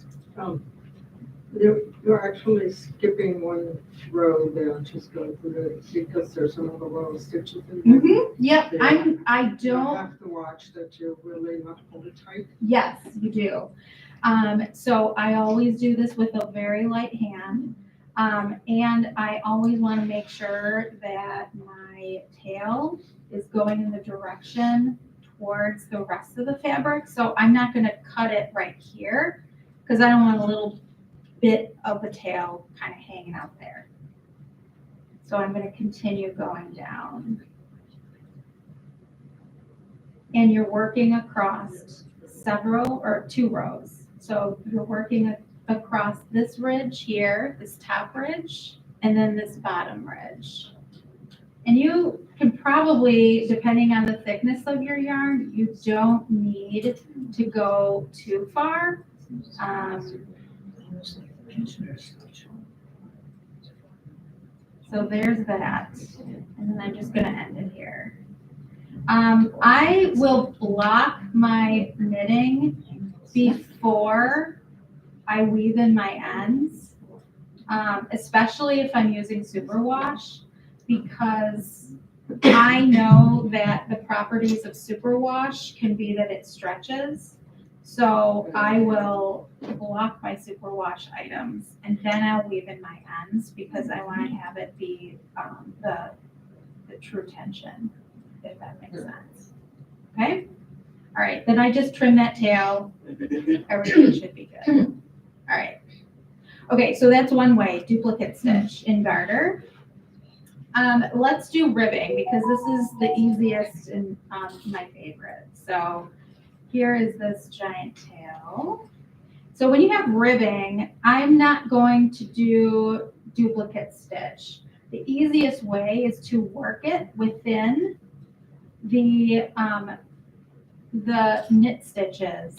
You're actually skipping one row there, just go through it, because there's another row of stitches in there. Yep, Yeah. I You don't. have to watch that you're really not pull it tight. Yes, you do. So I always do this with a very light hand. And I always want to make sure that my tail is going in the direction towards the rest of the fabric. So I'm not going to cut it right here because I don't want a little bit of the tail kind of hanging out there. So I'm going to continue going down. And you're working across several or 2 rows. So you're working across this ridge here, this top ridge, and then this bottom ridge. And you can probably, depending on the thickness of your yarn, you don't need to go too far. So there's that. And then I'm just gonna end it here. I will block my knitting before I weave in my ends, especially if I'm using superwash, because I know that the properties of superwash can be that it stretches. So I will block my superwash items and then I'll weave in my ends because I want to have it be the true tension, if that makes sense. Okay? All right, then I just trim that tail. Everything should be good. All right. Okay, so that's one way, duplicate stitch in garter. Let's do ribbing because this is the easiest and my favorite. So here is this giant tail. So when you have ribbing, I'm not going to do duplicate stitch. The easiest way is to work it within the knit stitches,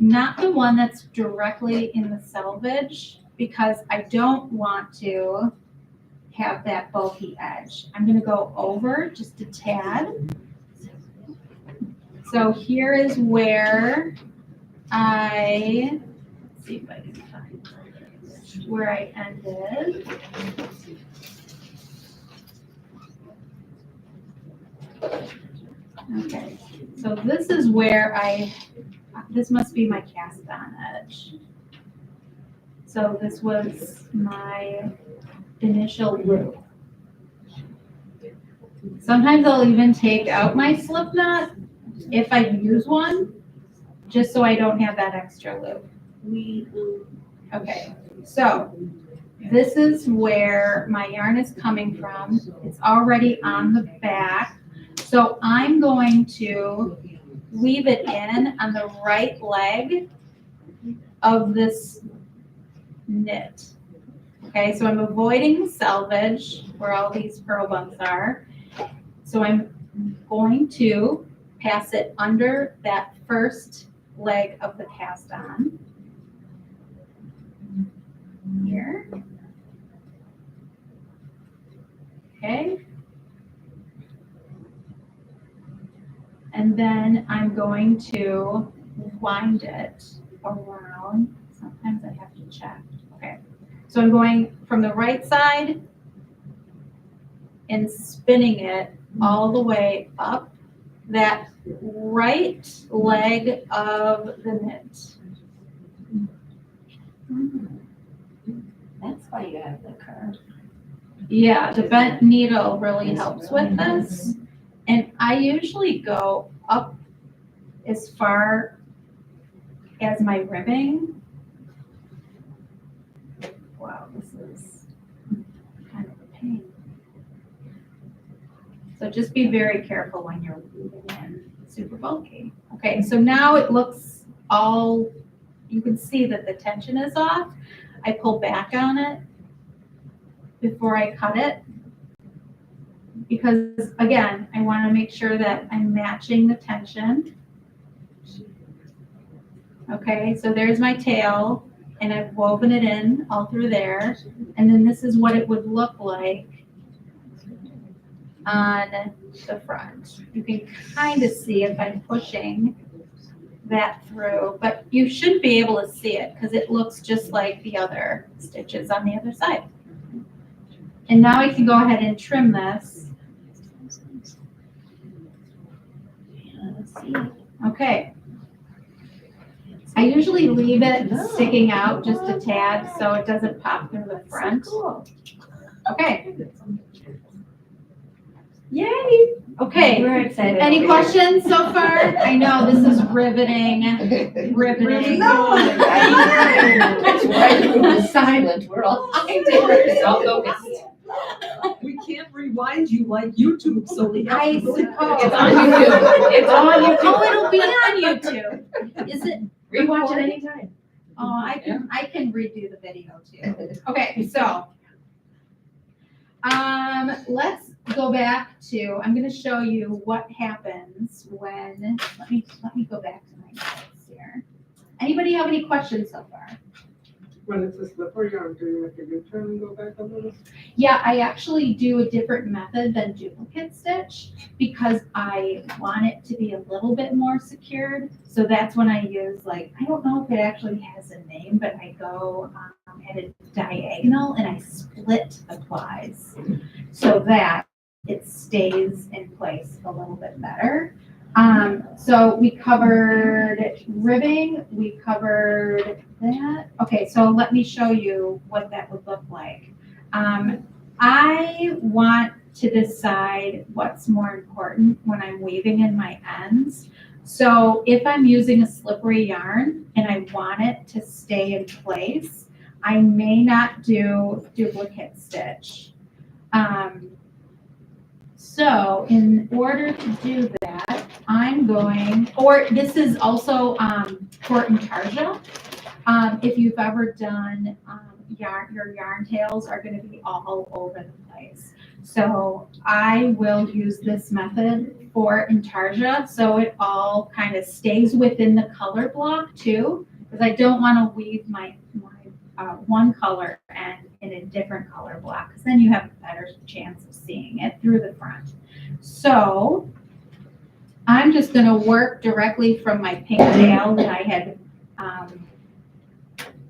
not the one that's directly in the selvage, because I don't want to have that bulky edge. I'm going to go over just a tad. So here is where let's see if I can find it. where I ended. Okay, so this is where this must be my cast on edge. So this was my initial loop. Sometimes I'll even take out my slip knot if I use one, just so I don't have that extra loop. Okay, so this is where my yarn is coming from. It's already on the back. So I'm going to weave it in on the right leg of this knit. Okay, so I'm avoiding selvage where all these purl bumps are. So I'm going to pass it under that first leg of the cast on. Here. Okay. And then I'm going to wind it around. Sometimes I have to check. Okay. So I'm going from the right side and spinning it all the way up that right leg of the knit. That's why you have the curve. Yeah, the bent needle really helps with this. And I usually go up as far as my ribbing. Wow, this is kind of a pain. So just be very careful when you're weaving in. It's super bulky. Okay, so now it looks all, you can see that the tension is off. I pull back on it before I cut it. Because again, I want to make sure that I'm matching the tension. Okay, so there's my tail, and I've woven it in all through there. And then this is what it would look like on the front. You can kind of see if I'm pushing that through, but you should be able to see it because it looks just like the other stitches on the other side. And now I can go ahead and trim this. Okay. I usually leave it sticking out just a tad so it doesn't pop through the front. Okay. Yay! Okay. We're excited. Any questions so far? I know this is riveting. Riveting. That's right, we were silent, we're all, we're all focused. We can't rewind you like YouTube, so we have I to really. suppose. It's on YouTube, it's on YouTube. Oh, it'll be on YouTube. Is it? Rewatch it anytime. Oh, I can redo the video too. Okay, so let's go back to, I'm gonna show you what happens when, let me go back to my notes here. Anybody have any questions so far? When it's a slipper yarn, do you make a U-turn and go back a little? Yeah, I actually do a different method than duplicate stitch because I want it to be a little bit more secured. So that's when I use, like, I don't know if it actually has a name, but I go at a diagonal and I split the plies so that it stays in place a little bit better. So we covered ribbing, we covered that. Okay, so let me show you what that would look like. I want to decide what's more important when I'm weaving in my ends. So if I'm using a slippery yarn and I want it to stay in place, I may not do duplicate stitch. So in order to do that, I'm going, or this is also for intarsia. If you've ever done your yarn tails are going to be all over the place. So I will use this method for intarsia so it all kind of stays within the color block too, because I don't want to weave my one color and in a different color block, because then you have a better chance of seeing it through the front. So I'm just going to work directly from my pink tail that I had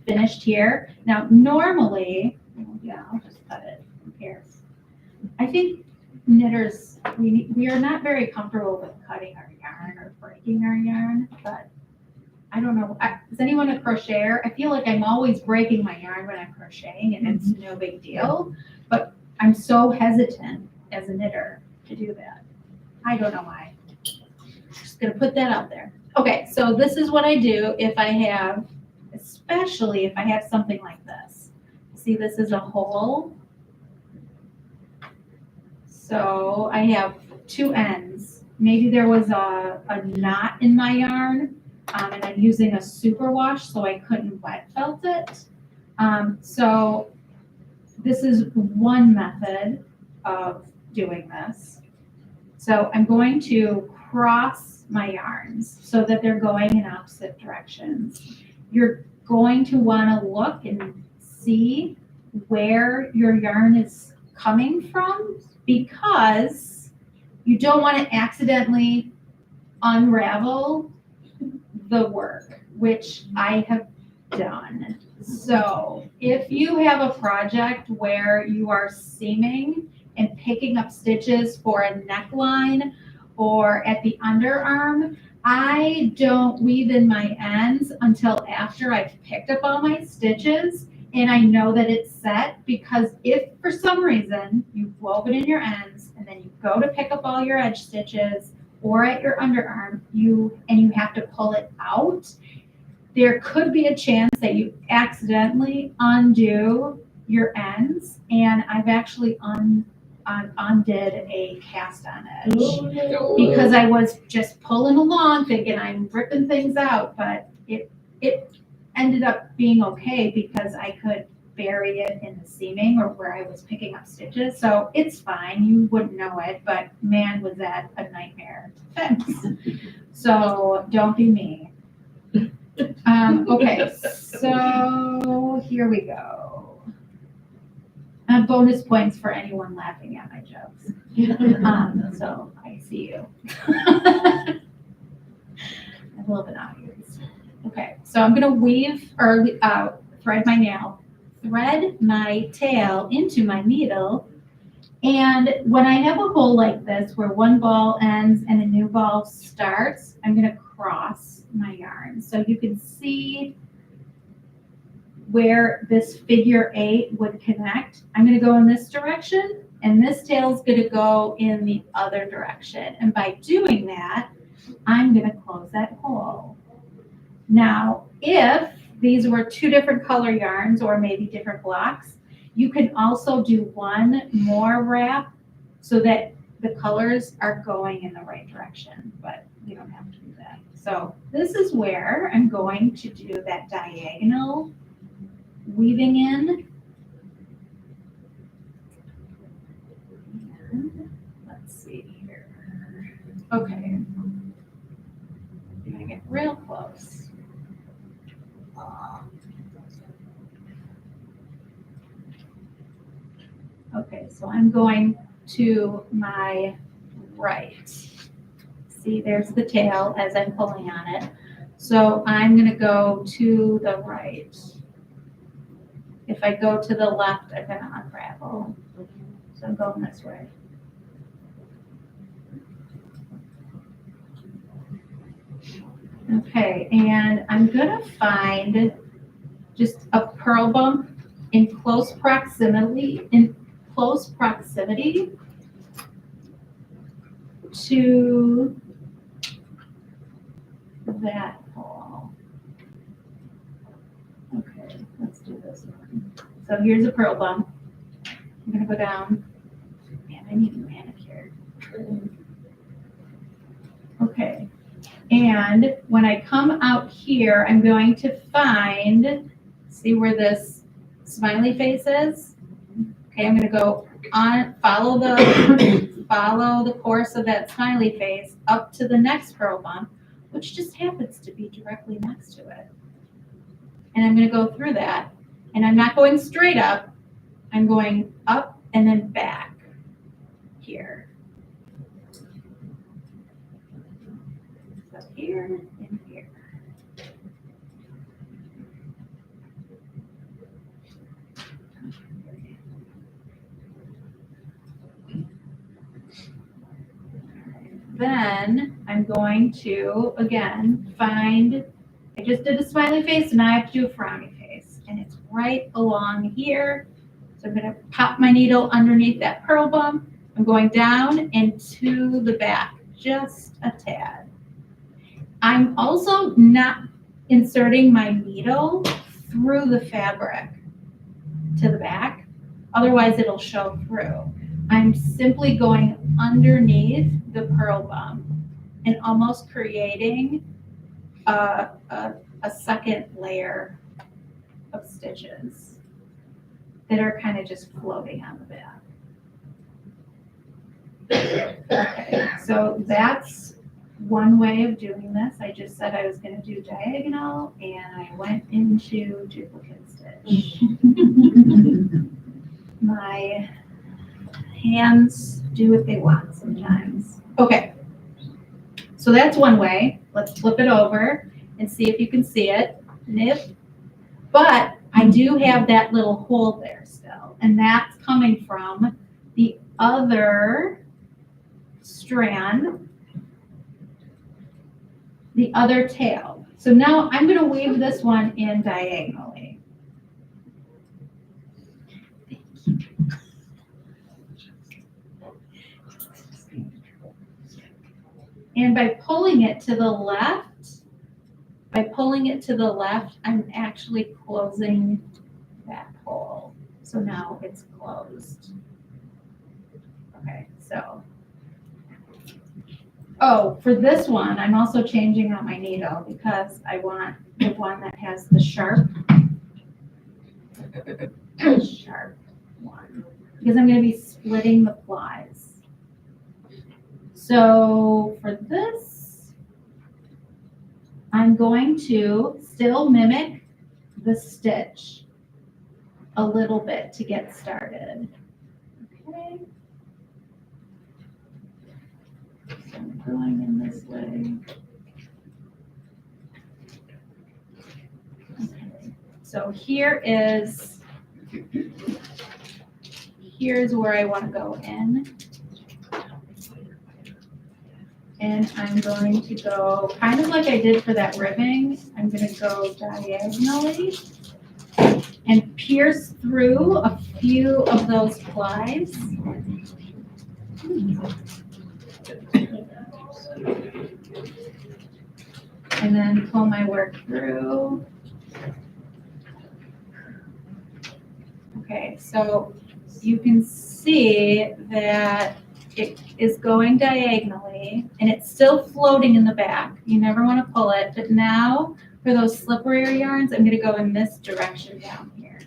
finished here. Now, normally, yeah, I'll just cut it, who cares? I think knitters, we are not very comfortable with cutting our yarn or breaking our yarn, but I don't know, is anyone a crocheter? I feel like I'm always breaking my yarn when I'm crocheting and it's no big deal, but I'm so hesitant as a knitter to do that. I don't know why. Just gonna put that out there. Okay, so this is what I do if I have, especially if I have something like this. See, this is a hole. So I have two ends. Maybe there was a knot in my yarn, and I'm using a superwash, so I couldn't wet felt it. So this is one method of doing this. So I'm going to cross my yarns so that they're going in opposite directions. You're going to want to look and see where your yarn is coming from, because you don't want to accidentally unravel the work, which I have done. So if you have a project where you are seaming and picking up stitches for a neckline or at the underarm, I don't weave in my ends until after I've picked up all my stitches and I know that it's set, because if for some reason you've woven in your ends and then you go to pick up all your edge stitches or at your underarm, you have to pull it out, there could be a chance that you accidentally undo your ends, and I've actually undid a cast on edge because I was just pulling along thinking I'm ripping things out, but it ended up being okay because I could bury it in the seaming or where I was picking up stitches. So it's fine, you wouldn't know it, but man, was that a nightmare to fix. So don't be me. Okay, so here we go. Bonus points for anyone laughing at my jokes. So I see you. A little bit obvious. Okay, so I'm gonna weave or thread my tail into my needle. And when I have a hole like this where one ball ends and a new ball starts, I'm gonna cross my yarn. So you can see where this figure 8 would connect. I'm gonna go in this direction and this tail is gonna go in the other direction. And by doing that, I'm gonna close that hole. Now, if these were two different color yarns or maybe different blocks, you can also do one more wrap so that the colors are going in the right direction, but you don't have to do that. So this is where I'm going to do that diagonal weaving in. And let's see here. Okay. I'm gonna get real close. Okay, so I'm going to my right. See, there's the tail as I'm pulling on it. So I'm gonna go to the right. If I go to the left, I'm gonna unravel. So I'm going this way. Okay, and I'm gonna find just a purl bump in close proximity to that hole. Okay, let's do this one. So here's a purl bump. I'm gonna go down. Man, I need a manicure. Okay, and when I come out here, I'm going to find, see where this smiley face is? Okay, I'm gonna go on, follow the course of that smiley face up to the next purl bump, which just happens to be directly next to it. And I'm gonna go through that, and I'm not going straight up, I'm going up and then back here. So here and here. then I'm going to, again, find, I just did a smiley face and I have to do a frowny face. And it's right along here. So I'm gonna pop my needle underneath that pearl bump. I'm going down and to the back, just a tad. I'm also not inserting my needle through the fabric to the back. Otherwise it'll show through. I'm simply going underneath the pearl bump and almost creating a second layer of stitches that are kind of just floating on the back. Okay, so that's one way of doing this. I just said I was going to do diagonal and I went into duplicate stitch. My hands do what they want sometimes. Okay, so that's one way. Let's flip it over and see if you can see it. Nip. But I do have that little hole there still, and that's coming from the other strand, the other tail. So now I'm going to weave this one in diagonally. And by pulling it to the left, I'm actually closing that hole. So now it's closed. Okay, so. Oh, for this one, I'm also changing out my needle because I want the one that has the sharp one. Because I'm going to be splitting the flies. So for this, I'm going to still mimic the stitch a little bit to get started. Okay. So I'm going in this way. Okay. So here's where I want to go in. And I'm going to go kind of like I did for that ribbing. I'm going to go diagonally and pierce through a few of those flies. And then pull my work through. Okay, so you can see that it is going diagonally and it's still floating in the back. You never want to pull it, but now for those slippery yarns, I'm going to go in this direction down here.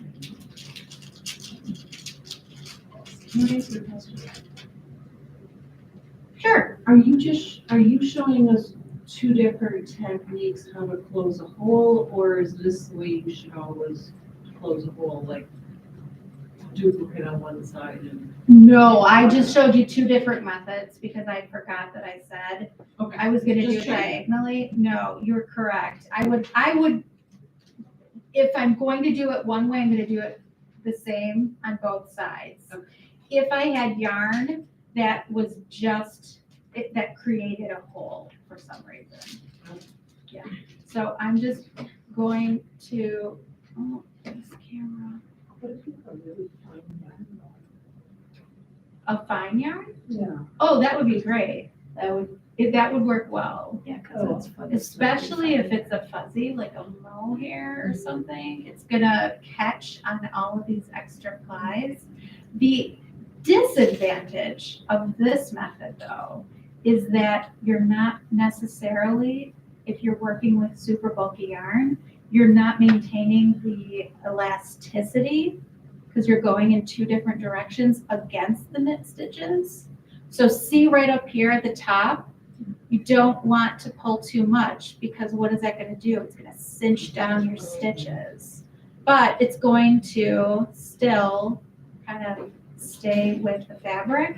Sure. Are you showing us two different techniques how to close a hole, or is this the way you should always close a hole, like duplicate on one side and? No, I just showed you two different methods because I forgot that I said Okay. I was going to do Just it checking. diagonally. No, you're correct. I would, if I'm going to do it one way, I'm going to do it the same on both sides. Okay. If I had yarn that was just, that created a hole for some reason. Yeah. So I'm just going to, oh, this camera. A fine yarn? Yeah. Oh, that would be great. That would work well. Yeah, because it's fun. Especially if it's a fuzzy, like a mohair or something, it's gonna catch on all of these extra flies. The disadvantage of this method though, is that you're not necessarily, if you're working with super bulky yarn, you're not maintaining the elasticity because you're going in two different directions against the knit stitches. So see right up here at the top, you don't want to pull too much because what is that going to do? It's going to cinch down your stitches, but it's going to still kind of stay with the fabric.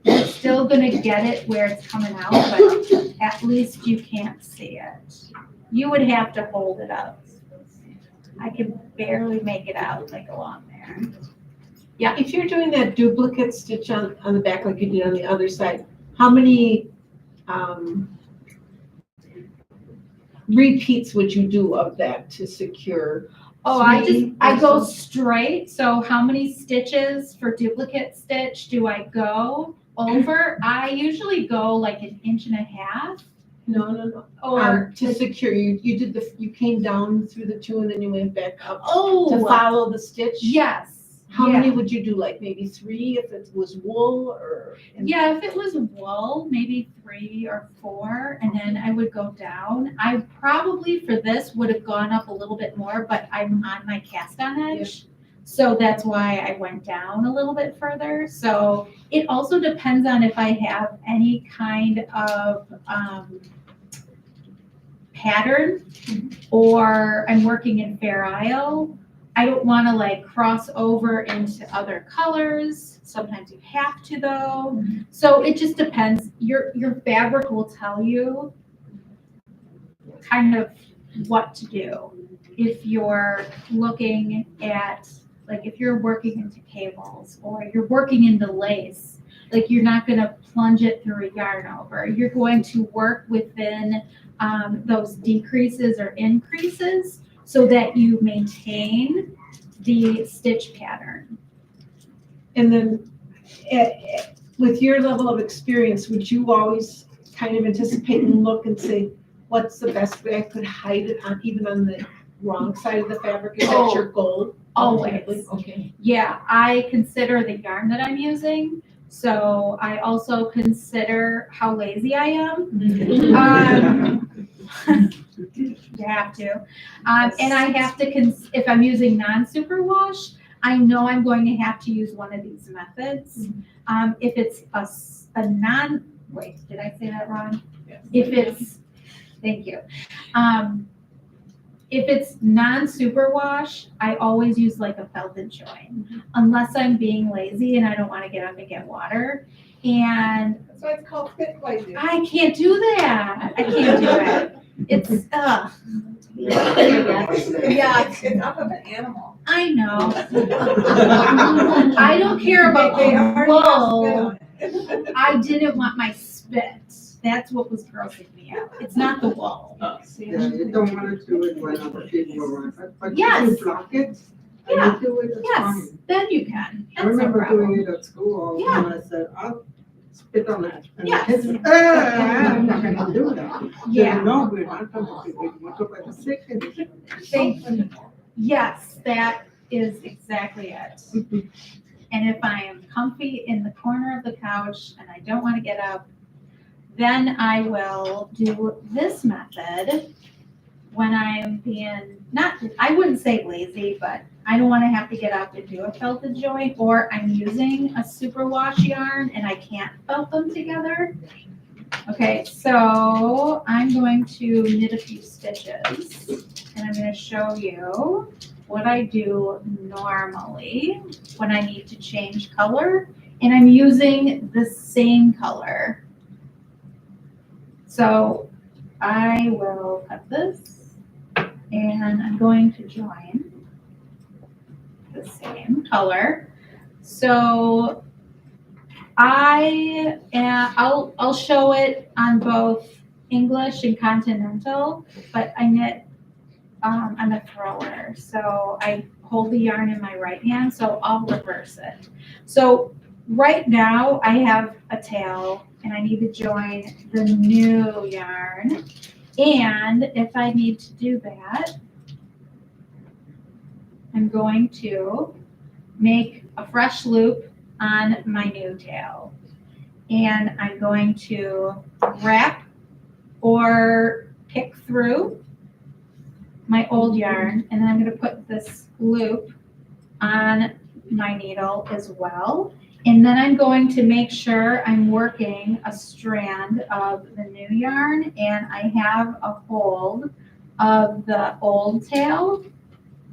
You're still going to get it where it's coming out, but at least you can't see it. You would have to hold it up. I can barely make it out like along there. If you're doing that duplicate stitch on the back like you did on the other side, how many, repeats would you do of that to secure? Oh, I go straight, so how many stitches for duplicate stitch do I go over? I usually go like 1.5 inches. No. Or, To secure, you did you came down through the two and then you went back up to oh, follow the stitch? yes. How yeah. many would you do, like maybe 3 if it was wool or? Yeah, if it was wool, maybe 3 or 4, and then I would go down. I probably for this would have gone up a little bit more, but I'm on my cast on edge. So that's why I went down a little bit further. So it also depends on if I have any kind of pattern or I'm working in Fair Isle. I don't want to like cross over into other colors. Sometimes you have to though. So it just depends. Your fabric will tell you kind of what to do. If you're looking at, like if you're working into cables or you're working into lace, like you're not going to plunge it through a yarn over. You're going to work within those decreases or increases so that you maintain the stitch pattern. And then with your level of experience, would you always kind of anticipate and look and say, what's the best way I could hide it on, even on the wrong side of the fabric? Is that your goal? Always. Okay. Yeah, I consider the yarn that I'm using. So I also consider how lazy I am. You have to. And I have to, if I'm using non-superwash, I know I'm going to have to use one of these methods. If it's wait, did I say that wrong? Yes. If it's, thank you. If it's non-superwash, I always use like a felted join, unless I'm being lazy and I don't want to get up and get water. And That's why it's called fit lazy. I can't do that. I can't do it. It's, Yeah, it's enough of an animal. I know. I don't care about They the already wool. have spit on it. I didn't want my spit. That's what was grossing me out. It's not the wool. Yeah, you don't want to do it when other people are around, but Yes. you block it, Yeah. and you do it, it's Yes, fine. then you can. I That's no remember doing problem. it at school, all the Yeah. time, I said, I'll spit on it. And the Yes. kids, I'm not gonna do that. Yeah. They know we're not gonna do it, we want to buy the sick condition. Thank you. Yes, that is exactly it. And if I am comfy in the corner of the couch and I don't want to get up, then I will do this method when I'm being, I wouldn't say lazy, but I don't want to have to get up and do a felted joint, or I'm using a superwash yarn and I can't felt them together. Okay, so I'm going to knit a few stitches and I'm going to show you what I do normally when I need to change color, and I'm using the same color. So I will cut this and I'm going to join the same color. So I'll show it on both English and continental, but I knit, I'm a thrower. So I hold the yarn in my right hand, so I'll reverse it. So right now I have a tail and I need to join the new yarn. And if I need to do that, I'm going to make a fresh loop on my new tail. And I'm going to wrap or pick through my old yarn, and then I'm going to put this loop on my needle as well. And then I'm going to make sure I'm working a strand of the new yarn and I have a hold of the old tail.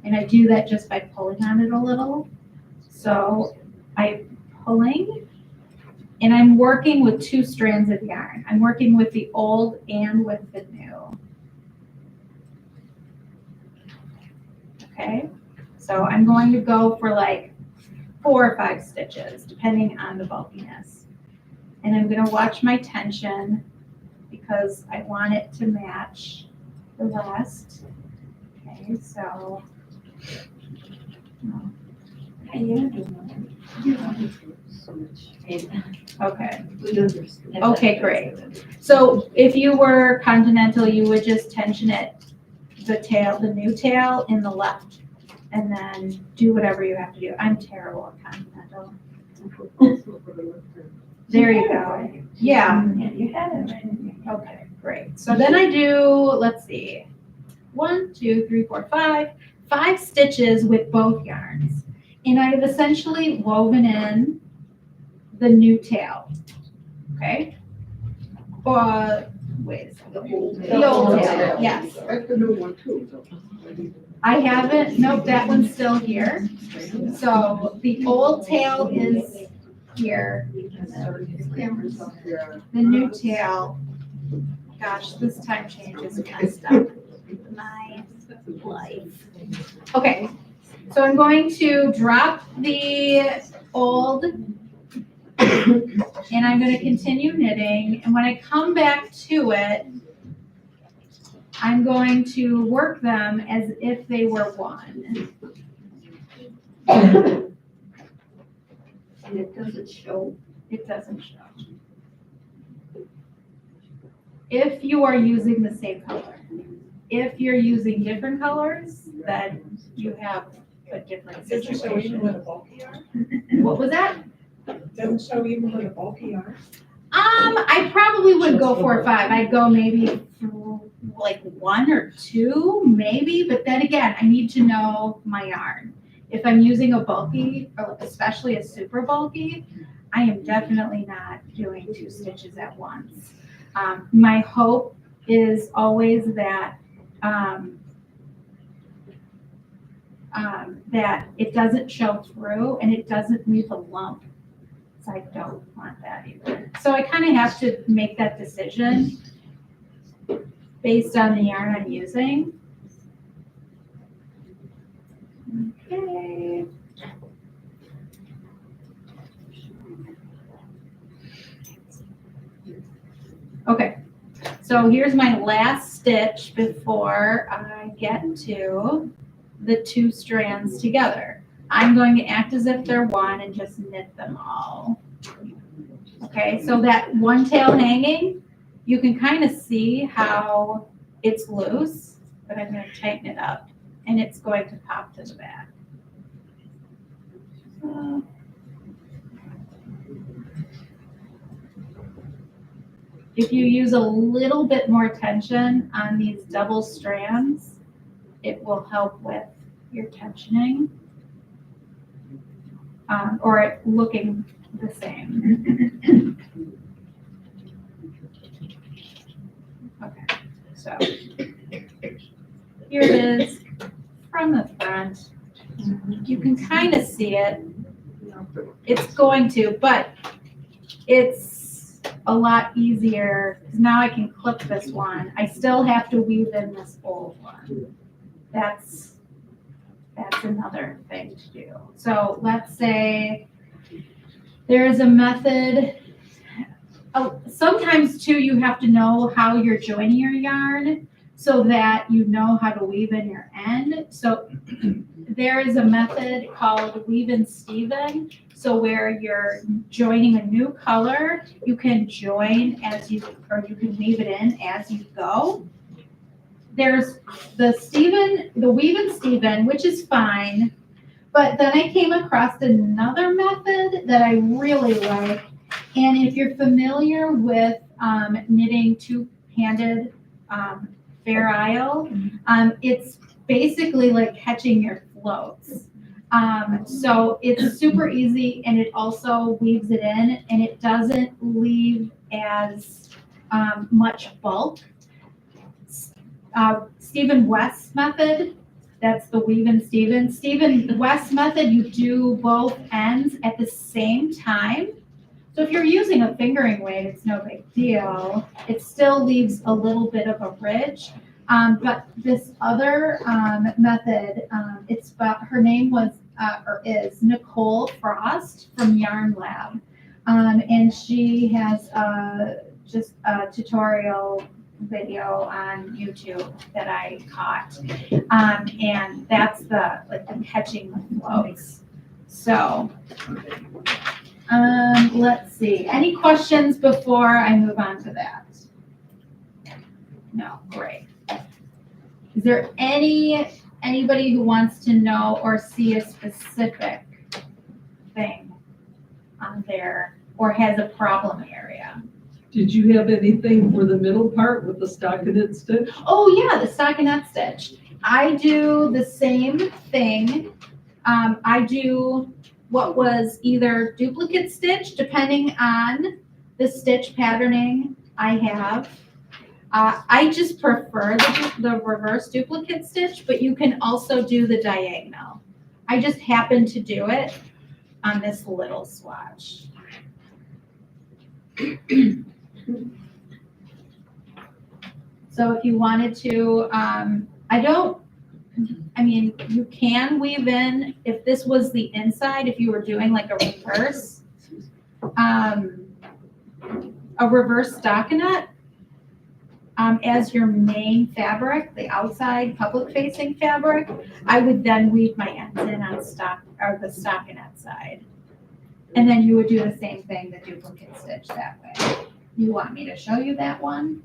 And I do that just by pulling on it a little. So I'm pulling and I'm working with 2 strands of yarn. I'm working with the old and with the new. Okay, so I'm going to go for like 4 or 5 stitches, depending on the bulkiness. And I'm gonna watch my tension because I want it to match the rest. Okay, so. Okay. Okay, great. So if you were continental, you would just tension it, the new tail in the left, and then do whatever you have to do. I'm terrible at continental. There you go. Yeah. You had it right. Okay, great. So then I do, let's see, 1, 2, 3, 4, 5 stitches with both yarns. And I've essentially woven in the new tail, okay? Wait a second. The old tail, yes. That's the new one too. I haven't, nope, that one's still here. So the old tail is here. The new tail, gosh, this time change is messed up. My life. Okay, so I'm going to drop the old and I'm going to continue knitting. And when I come back to it, I'm going to work them as if they were one. And it doesn't show. It doesn't show. If you are using the same color. If you're using different colors, then you have a different situation. with a bulky yarn? What was that? Doesn't show even with a bulky yarn? I probably would go 4 or 5. I'd go maybe like 1 or 2, maybe, but then again, I need to know my yarn. If I'm using a bulky, or especially a super bulky, I am definitely not doing 2 stitches at once. My hope is always that that it doesn't show through and it doesn't leave a lump. So I don't want that either. So I kind of have to make that decision based on the yarn I'm using. Okay. Okay, so here's my last stitch before I get to the 2 strands together. I'm going to act as if they're one and just knit them all. Okay, so that one tail hanging, you can kind of see how it's loose, but I'm going to tighten it up and it's going to pop to the back. If you use a little bit more tension on these double strands, it will help with your tensioning or it looking the same. Okay, so here it is from the front. You can kind of see it. It's going to, but it's a lot easier because now I can clip this one. I still have to weave in this old one. That's another thing to do. So let's say there is a method. Oh, sometimes too, you have to know how you're joining your yarn so that you know how to weave in your end. So there is a method called weave and Steven. So where you're joining a new color, you can join as you, or you can weave it in as you go. There's the weave and Steven, which is fine. But then I came across another method that I really like. And if you're familiar with knitting two-handed Fair Isle, it's basically like catching your floats. So it's super easy and it also weaves it in and it doesn't leave as much bulk. Stephen West's method, that's the weave and Steven. Stephen West's method, you do both ends at the same time. So if you're using a fingering weight, it's no big deal. It still leaves a little bit of a ridge. But this other method, her name was or is Nicole Frost from Yarn Lab. And she has just a tutorial video on YouTube that I caught. And that's the catching the floats. So, let's see. Any questions before I move on to that? No, great. Is there anybody who wants to know or see a specific thing on there or has a problem area? Did you have anything for the middle part with the stockinette stitch? Oh yeah, the stockinette stitch. I do the same thing. I do what was either duplicate stitch, depending on the stitch patterning I have. I just prefer the reverse duplicate stitch, but you can also do the diagonal. I just happen to do it on this little swatch. So if you wanted to, you can weave in, if this was the inside, if you were doing like a reverse stockinette as your main fabric, the outside public facing fabric, I would then weave my ends in on the stockinette side. And then you would do the same thing, the duplicate stitch that way. You want me to show you that one?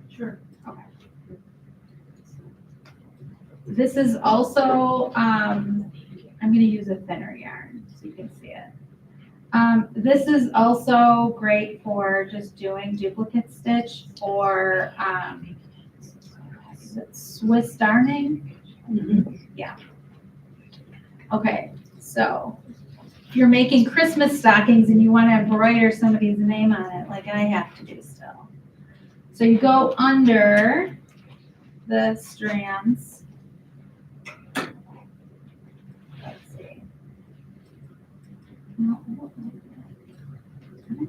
Sure. Okay. This is also, I'm going to use a thinner yarn so you can see it. This is also great for just doing duplicate stitch or Swiss darning. Yeah. Okay, so if you're making Christmas stockings and you want to embroider somebody's name on it, like I have to do still. So you go under the strands. Let's see. No, I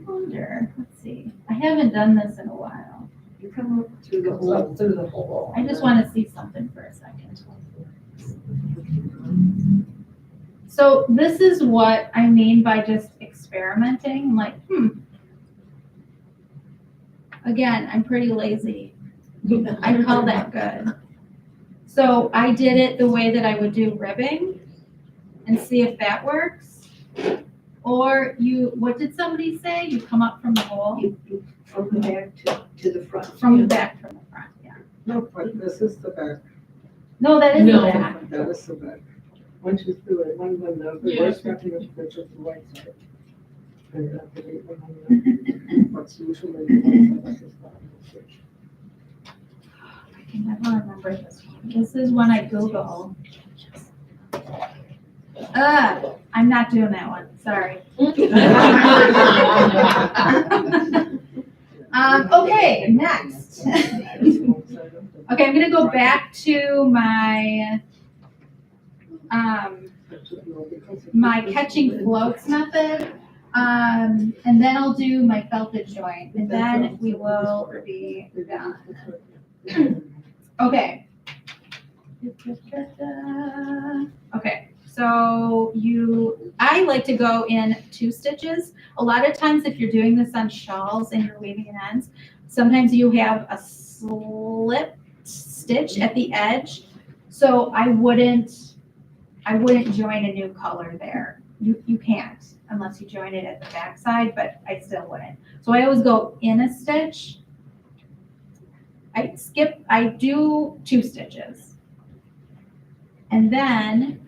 wonder, let's see. I haven't done this in a while. You come up Through the hole. I just want to see something for a second. So this is what I mean by just experimenting. I'm like, Again, I'm pretty lazy. I call that good. So I did it the way that I would do ribbing and see if that works. Or what did somebody say? You come up from the hole? from the back to the front. From the back, from the front, yeah. No, but this is the back. No, that is the back. That is the back. Once you do it, when the reverse wrapping is put the right side. And you have to leave them on the, what's usually the right side is the stitch. I can never remember this one. This is one I Google. I'm not doing that one, sorry. Okay, next. Okay, I'm gonna go back to my my catching floats method, and then I'll do my felted joint, and then we will be done. Okay. Okay, so I like to go in 2 stitches. A lot of times if you're doing this on shawls and you're weaving in ends, sometimes you have a slip stitch at the edge. So I wouldn't join a new color there. You can't unless you join it at the back side, but I still wouldn't. So I always go in a stitch. I do 2 stitches. And then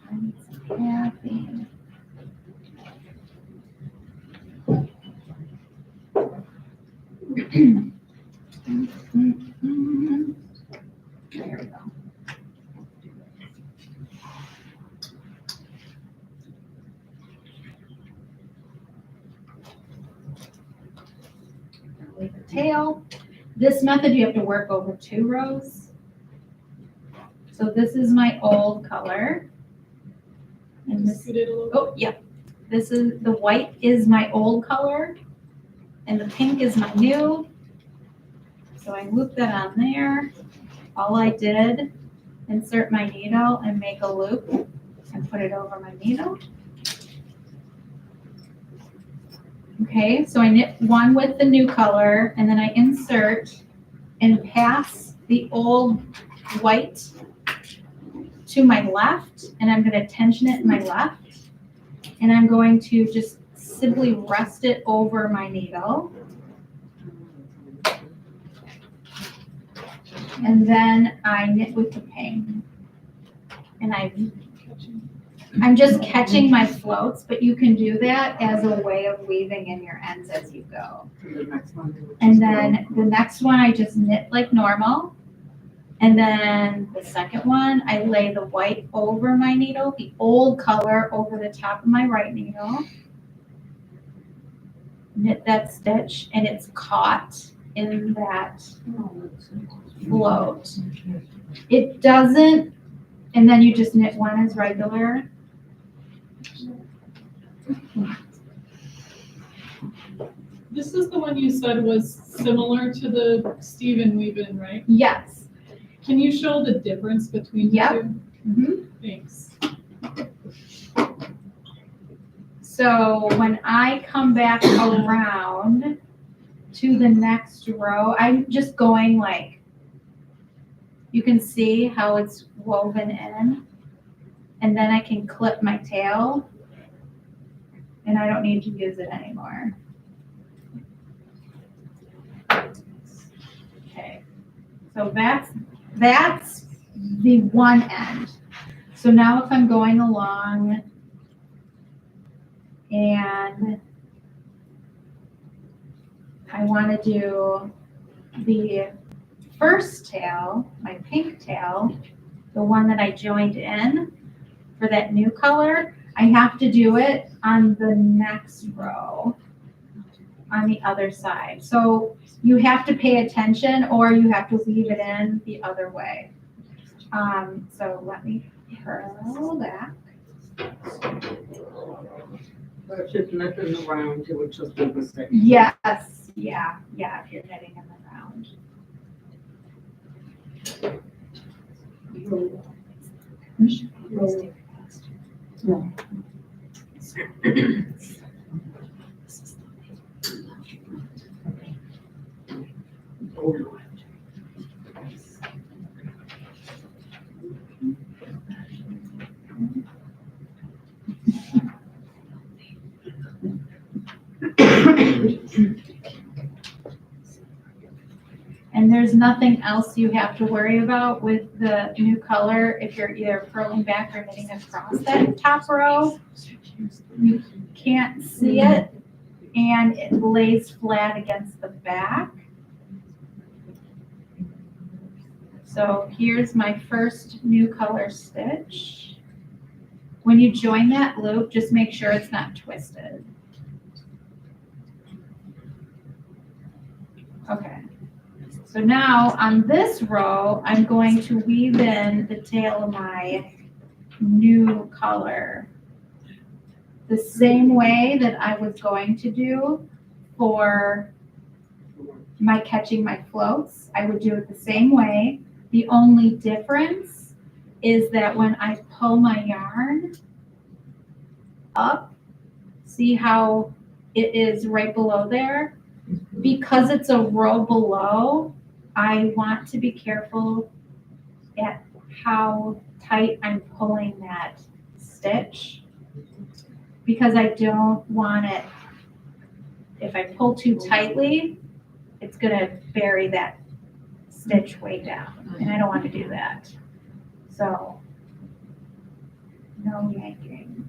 I need some caffeine. There we go. Leave the tail. This method you have to work over 2 rows. So this is my old color. And this, this is, the white is my old color. And the pink is my new. So I loop that on there. All I did, insert my needle and make a loop and put it over my needle. Okay, so I knit one with the new color and then I insert and pass the old white to my left, and I'm gonna tension it in my left. And I'm going to just simply rest it over my needle. And then I knit with the pink. And I'm just catching my floats, but you can do that as a way of weaving in your ends as you go. And then the next one, I just knit like normal. And then the second one, I lay the white over my needle, the old color over the top of my right needle. Knit that stitch, and it's caught in that float. It doesn't, and then you just knit one as regular. This is the one you said was similar to the Stephen weave-in, right? Yes. Can you show the difference between the Yep. two? Mhm. Thanks. So when I come back around to the next row, I'm just going like, you can see how it's woven in. And then I can clip my tail and I don't need to use it anymore. Okay, so that's the one end. So now if I'm going along and I want to do the first tail, my pink tail, the one that I joined in for that new color, I have to do it on the next row on the other side. So you have to pay attention or you have to weave it in the other way. So let me curl back. But if you're knitting around, it would just be the same. Yes, yeah, if you're knitting in the round. And there's nothing else you have to worry about with the new color if you're either purling back or knitting across that top row. You can't see it and it lays flat against the back. So here's my first new color stitch. When you join that loop, just make sure it's not twisted. Okay. So now on this row, I'm going to weave in the tail of my new color. The same way that I was going to do for my catching my floats, I would do it the same way. The only difference is that when I pull my yarn up, see how it is right below there? Because it's a row below, I want to be careful at how tight I'm pulling that stitch because I don't want it, if I pull too tightly, it's gonna bury that stitch way down and I don't want to do that. So, no yanking.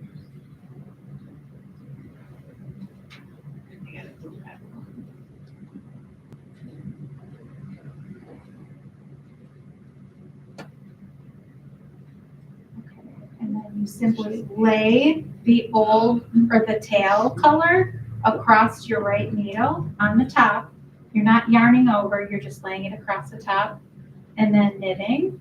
And then you simply lay the old or the tail color across your right needle on the top. You're not yarning over, you're just laying it across the top and then knitting,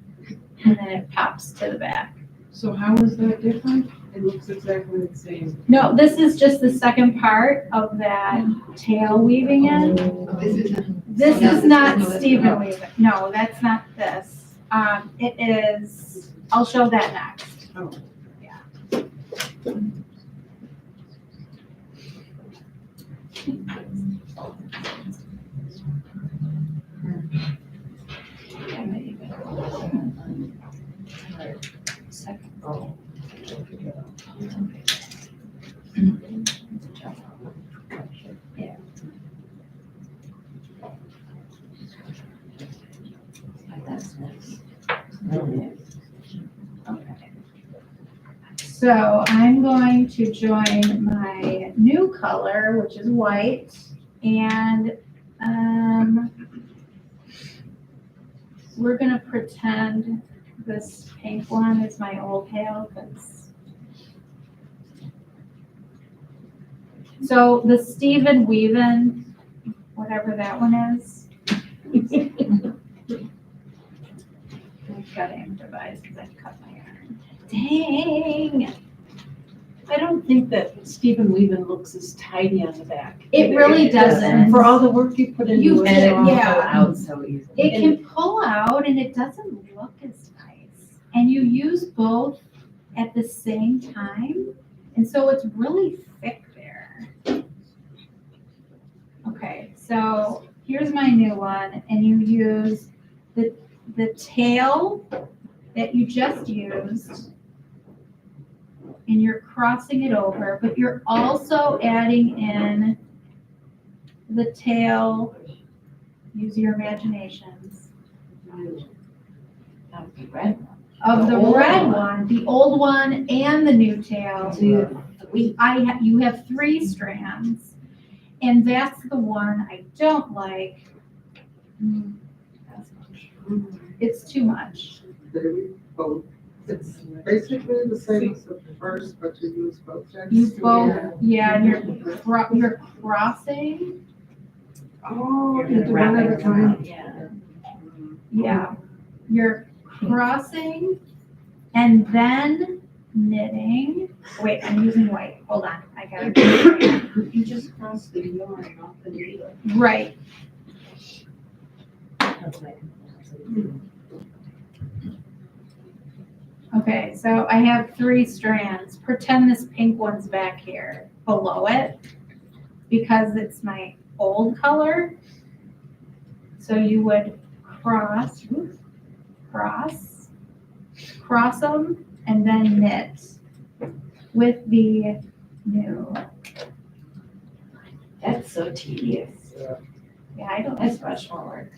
and then it pops to the back. So how is that different? It looks exactly the same. No, this is just the second part of that tail weaving in. This is not Stephen weaving. No, that's not this. It is, I'll show that next. Oh. Yeah. Second row. Yeah. That's nice. Okay. So I'm going to join my new color, which is white, and we're gonna pretend this pink one is my old tail, so the Stephen Weaven, whatever that one is. I've got to improvise because I cut my yarn. Dang! I don't think that Stephen Weaven looks as tidy on the back. It really doesn't. For all the work you put into You it. can, yeah. Out so easily. It can pull out and it doesn't look as nice. And you use both at the same time. And so it's really thick there. Okay, so here's my new one. And you use the tail that you just used. And you're crossing it over, but you're also adding in the tail. Use your imaginations. Of the red one. Of the old red one. one, the old one, and the new tail. So you have three. You have 3 strands, and that's the one I don't like. It's too much. Both. It's basically the same as the first, but you use both. You both, yeah, and you're crossing. Oh, you do one at a time. Yeah. Yeah, you're crossing and then knitting. Wait, I'm using white. Hold on, I got it. You just cross the yarn off the needle. Right. Okay, so I have 3 strands. Pretend this pink one's back here below it because it's my old color. So you would cross them, and then knit with the new. That's so tedious. Yeah, I don't. That's much more work.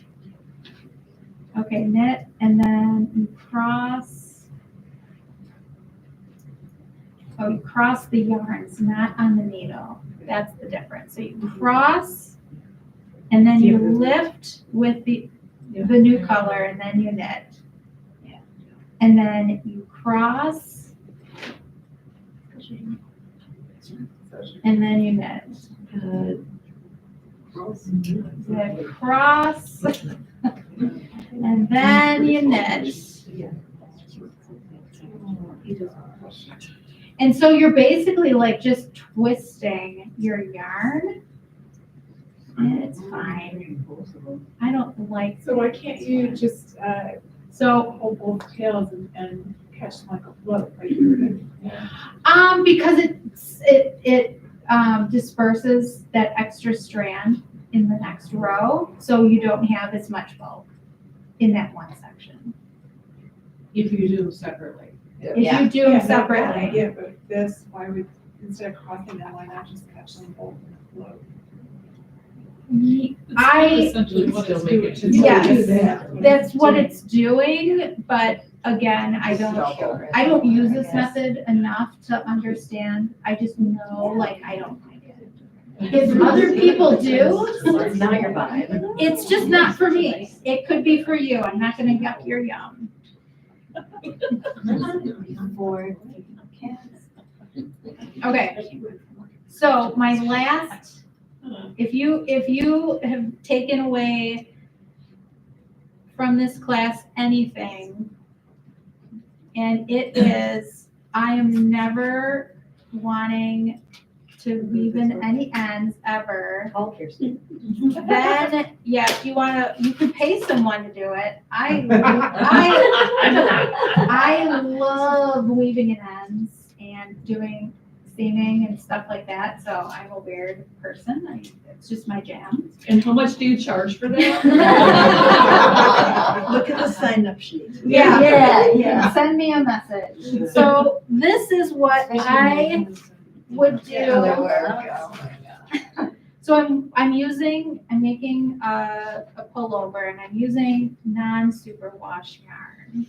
Okay, knit, and then you cross. Oh, you cross the yarns, not on the needle. That's the difference. So you cross, and then you lift with the new color, and then you knit. Yeah. And then you cross, and then you knit. Good. You cross, and then you knit. And so you're basically like just twisting your yarn. And it's fine. I don't like. So why can't you just, So, hold both tails and catch them like a float right through because it disperses that extra strand in the next row, so you don't have as much bulk in that one section. If you do them separately. If you do them separately. Yeah, but this, why would, instead of crossing them, why not just catch them both in a float? Essentially what it's doing. Yes, that's what it's doing, but again, I don't use this method enough to understand. I just know, like, I don't like it. If other people do, It's not your vibe. it's just not for me. It could be for you. I'm not gonna yuck your yum. For Okay, so my last, if you have taken away from this class anything, and it is, I am never wanting to weave in any ends ever, then, yeah, if you can pay someone to do it. I love weaving in ends and doing seaming and stuff like that, so I'm a weird person. It's just my jam. And how much do you charge for that? Look at the sign-up sheet. Yeah. Send me a message. So this is what I would do. So I'm making a pullover, and I'm using non-superwash yarn.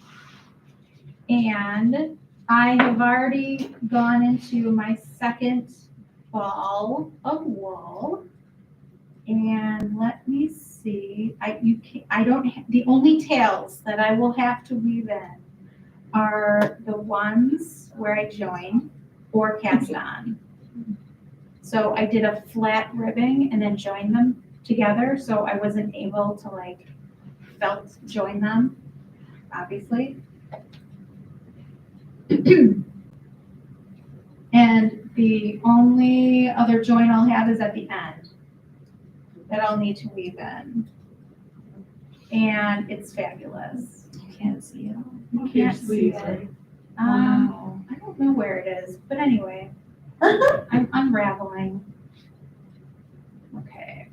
And I have already gone into my second ball of wool. And let me see, the only tails that I will have to weave in are the ones where I join or cast on. So I did a flat ribbing and then joined them together, so I wasn't able to like felt join them, obviously. And the only other join I'll have is at the end that I'll need to weave in. And it's fabulous. You can't see it. You can't see it. I don't know where it is, but anyway, I'm unraveling. Okay.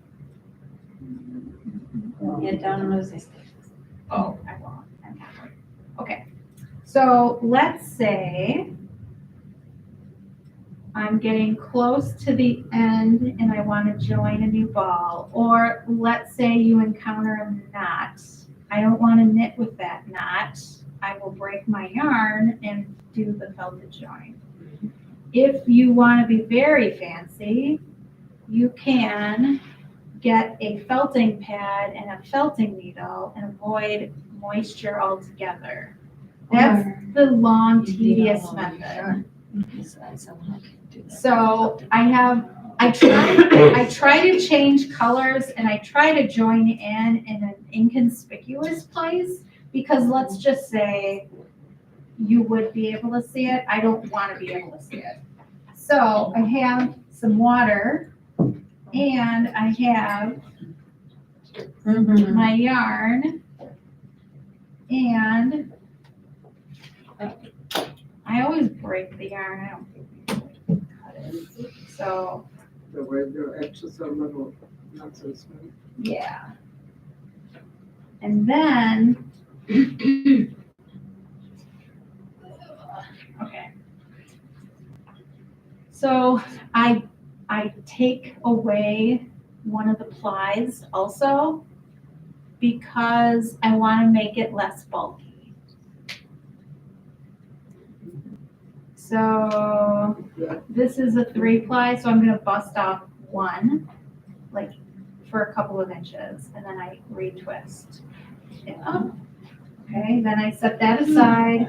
Get down, Lucy. Oh, I won't. I'm halfway. Okay. So let's say I'm getting close to the end and I want to join a new ball, or let's say you encounter a knot. I don't want to knit with that knot. I will break my yarn and do the felted join. If you want to be very fancy, you can get a felting pad and a felting needle and avoid moisture altogether. That's the long, tedious method. So I try to change colors and I try to join in an inconspicuous place, because let's just say you would be able to see it. I don't want to be able to see it. So I have some water and I have my yarn, and I always break the yarn. I don't cut it. So The way they're extra so little, not so small. yeah. And then okay. So I take away one of the plies also, because I want to make it less bulky. So this is a 3-ply, so I'm going to bust off one, like for a couple of inches, and then I retwist it up. Okay, then I set that aside,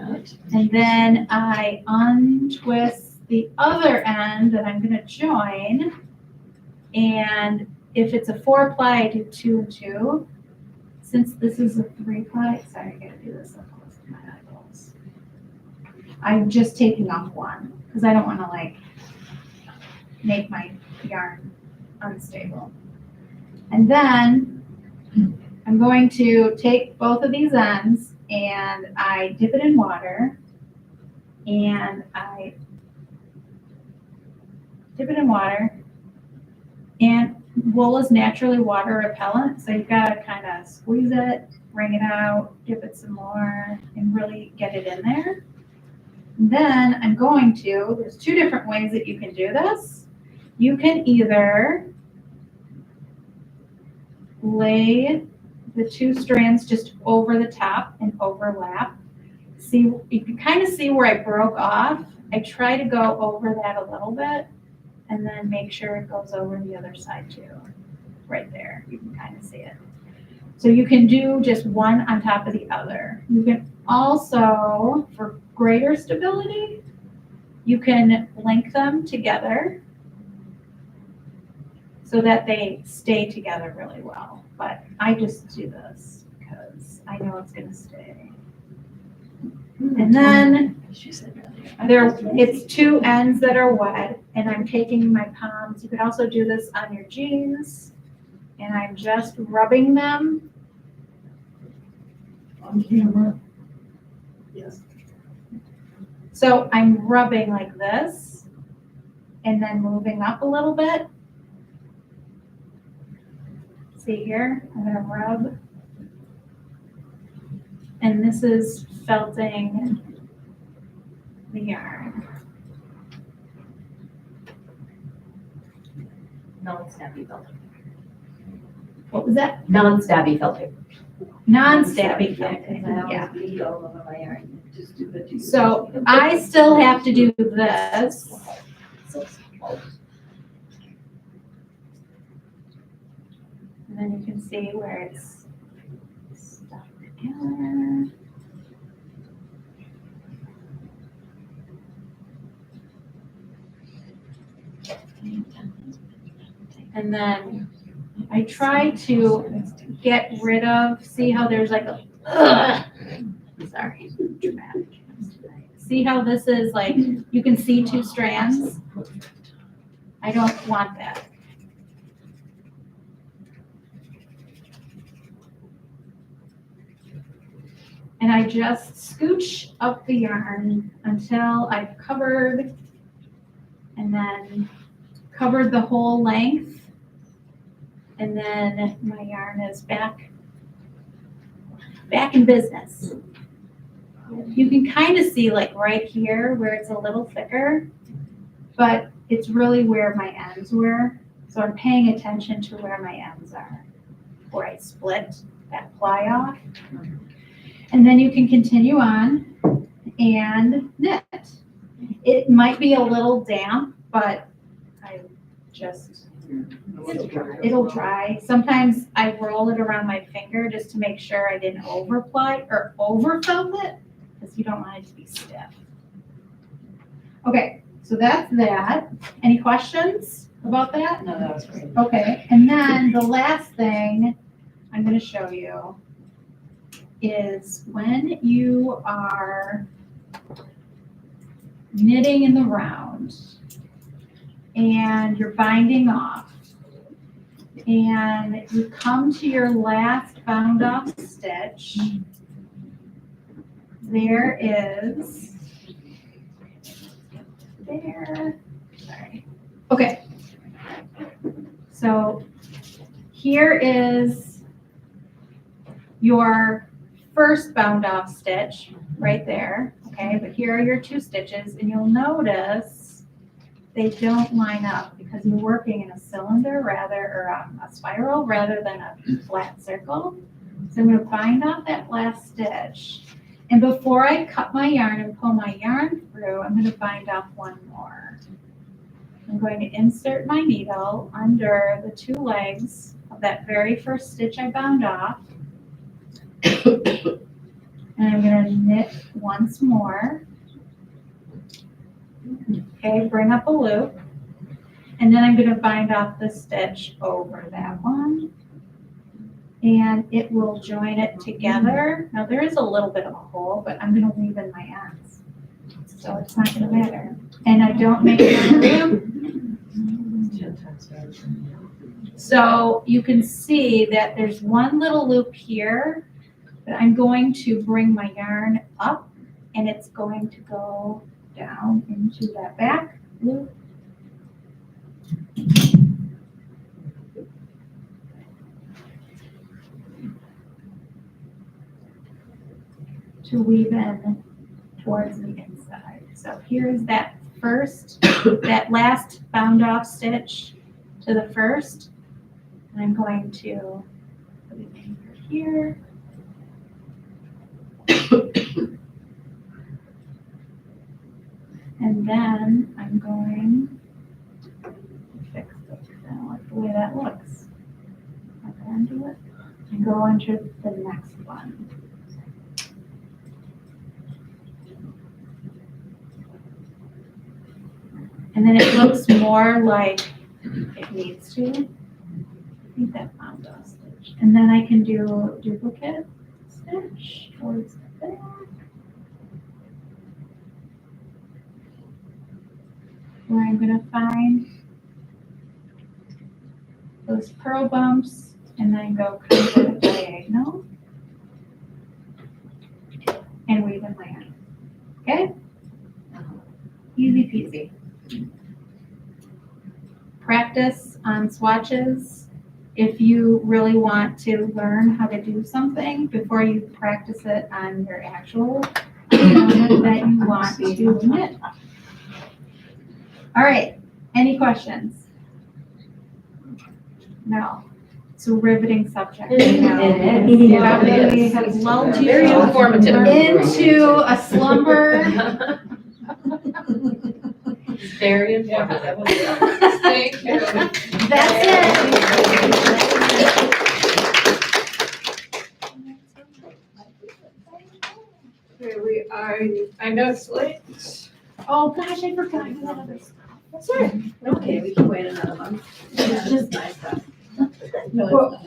and then I untwist the other end that I'm going to join. And if it's a 4-ply, I do 2 and 2. Since this is a 3-ply, sorry, I gotta do this up close to my eyeballs. I'm just taking off one because I don't want to like make my yarn unstable. And then I'm going to take both of these ends and I dip it in water, and I dip it in water. And wool is naturally water repellent, so you've got to kind of squeeze it, wring it out, dip it some more, and really get it in there. And then I'm going to, there's 2 different ways that you can do this. You can either lay the 2 strands just over the top and overlap. See, you can kind of see where I broke off. I try to go over that a little bit, and then make sure it goes over the other side too. Right there, you can kind of see it. So you can do just one on top of the other. You can also, for greater stability, you can link them together so that they stay together really well. But I just do this because I know it's gonna stay. And then it's 2 ends that are wet, and I'm taking my palms. You could also do this on your jeans, and I'm just rubbing them. On camera. So I'm rubbing like this, and then moving up a little bit. See here, I'm gonna rub. And this is felting the yarn. Non-stabby felting. What was that? Non-stabby felting. Non-stabby Yeah, felting, 'cause I always yeah. bleed all over my yarn, just do it to you. So I still have to do this. And then you can see where it's stuck together. And then I try to get rid of, see how there's like a, sorry, dramatic. See how this is like, you can see two strands? I don't want that. And I just scooch up the yarn until I've covered and then covered the whole length. And then my yarn is back in business. You can kind of see like right here where it's a little thicker, but it's really where my ends were. So I'm paying attention to where my ends are, where I split that ply off. And then you can continue on and knit. It might be a little damp, but I just, it'll dry. Sometimes I roll it around my finger just to make sure I didn't overply or overfelt it, because you don't want it to be stiff. Okay, so that's that. Any questions about that? No, that was great. Okay, and then the last thing I'm gonna show you is when you are knitting in the round and you're binding off and you come to your last bound off stitch, there is, sorry. Okay. So here is your first bound off stitch right there, okay? But here are your two stitches, and you'll notice they don't line up because you're working in a cylinder or a spiral rather than a flat circle. So I'm gonna bind off that last stitch. And before I cut my yarn and pull my yarn through, I'm gonna bind off one more. I'm going to insert my needle under the two legs of that very first stitch I bound off. And I'm gonna knit once more. Okay, bring up a loop. And then I'm gonna bind off the stitch over that one. And it will join it together. Now there is a little bit of a hole, but I'm gonna leave in my ends. So it's not gonna matter. And I don't make a loop. So you can see that there's one little loop here. But I'm going to bring my yarn up and it's going to go down into that back loop. To weave in towards the inside. So here's that first, that last bound off stitch to the first. And I'm going to put it in here. And then I'm going to fix it. I don't like the way that looks. I'll undo it and go into the next one. And then it looks more like it needs to. I think that found a stitch. And then I can do duplicate stitch towards the back. Where I'm gonna find those purl bumps and then go kind of diagonal and weave in my yarn. Okay? Easy peasy. practice on swatches. If you really want to learn how to do something before you practice it on your actual that you want to knit. All right, any questions? No. It's a riveting subject. It is. Yeah, we have lulled you Very informative. into a slumber. Very informative. Thank you. That's it. Here we are, I know it's late. Oh, gosh, I forgot you had other stuff. That's all right. Okay, we can wait another month. It's just nice. Well,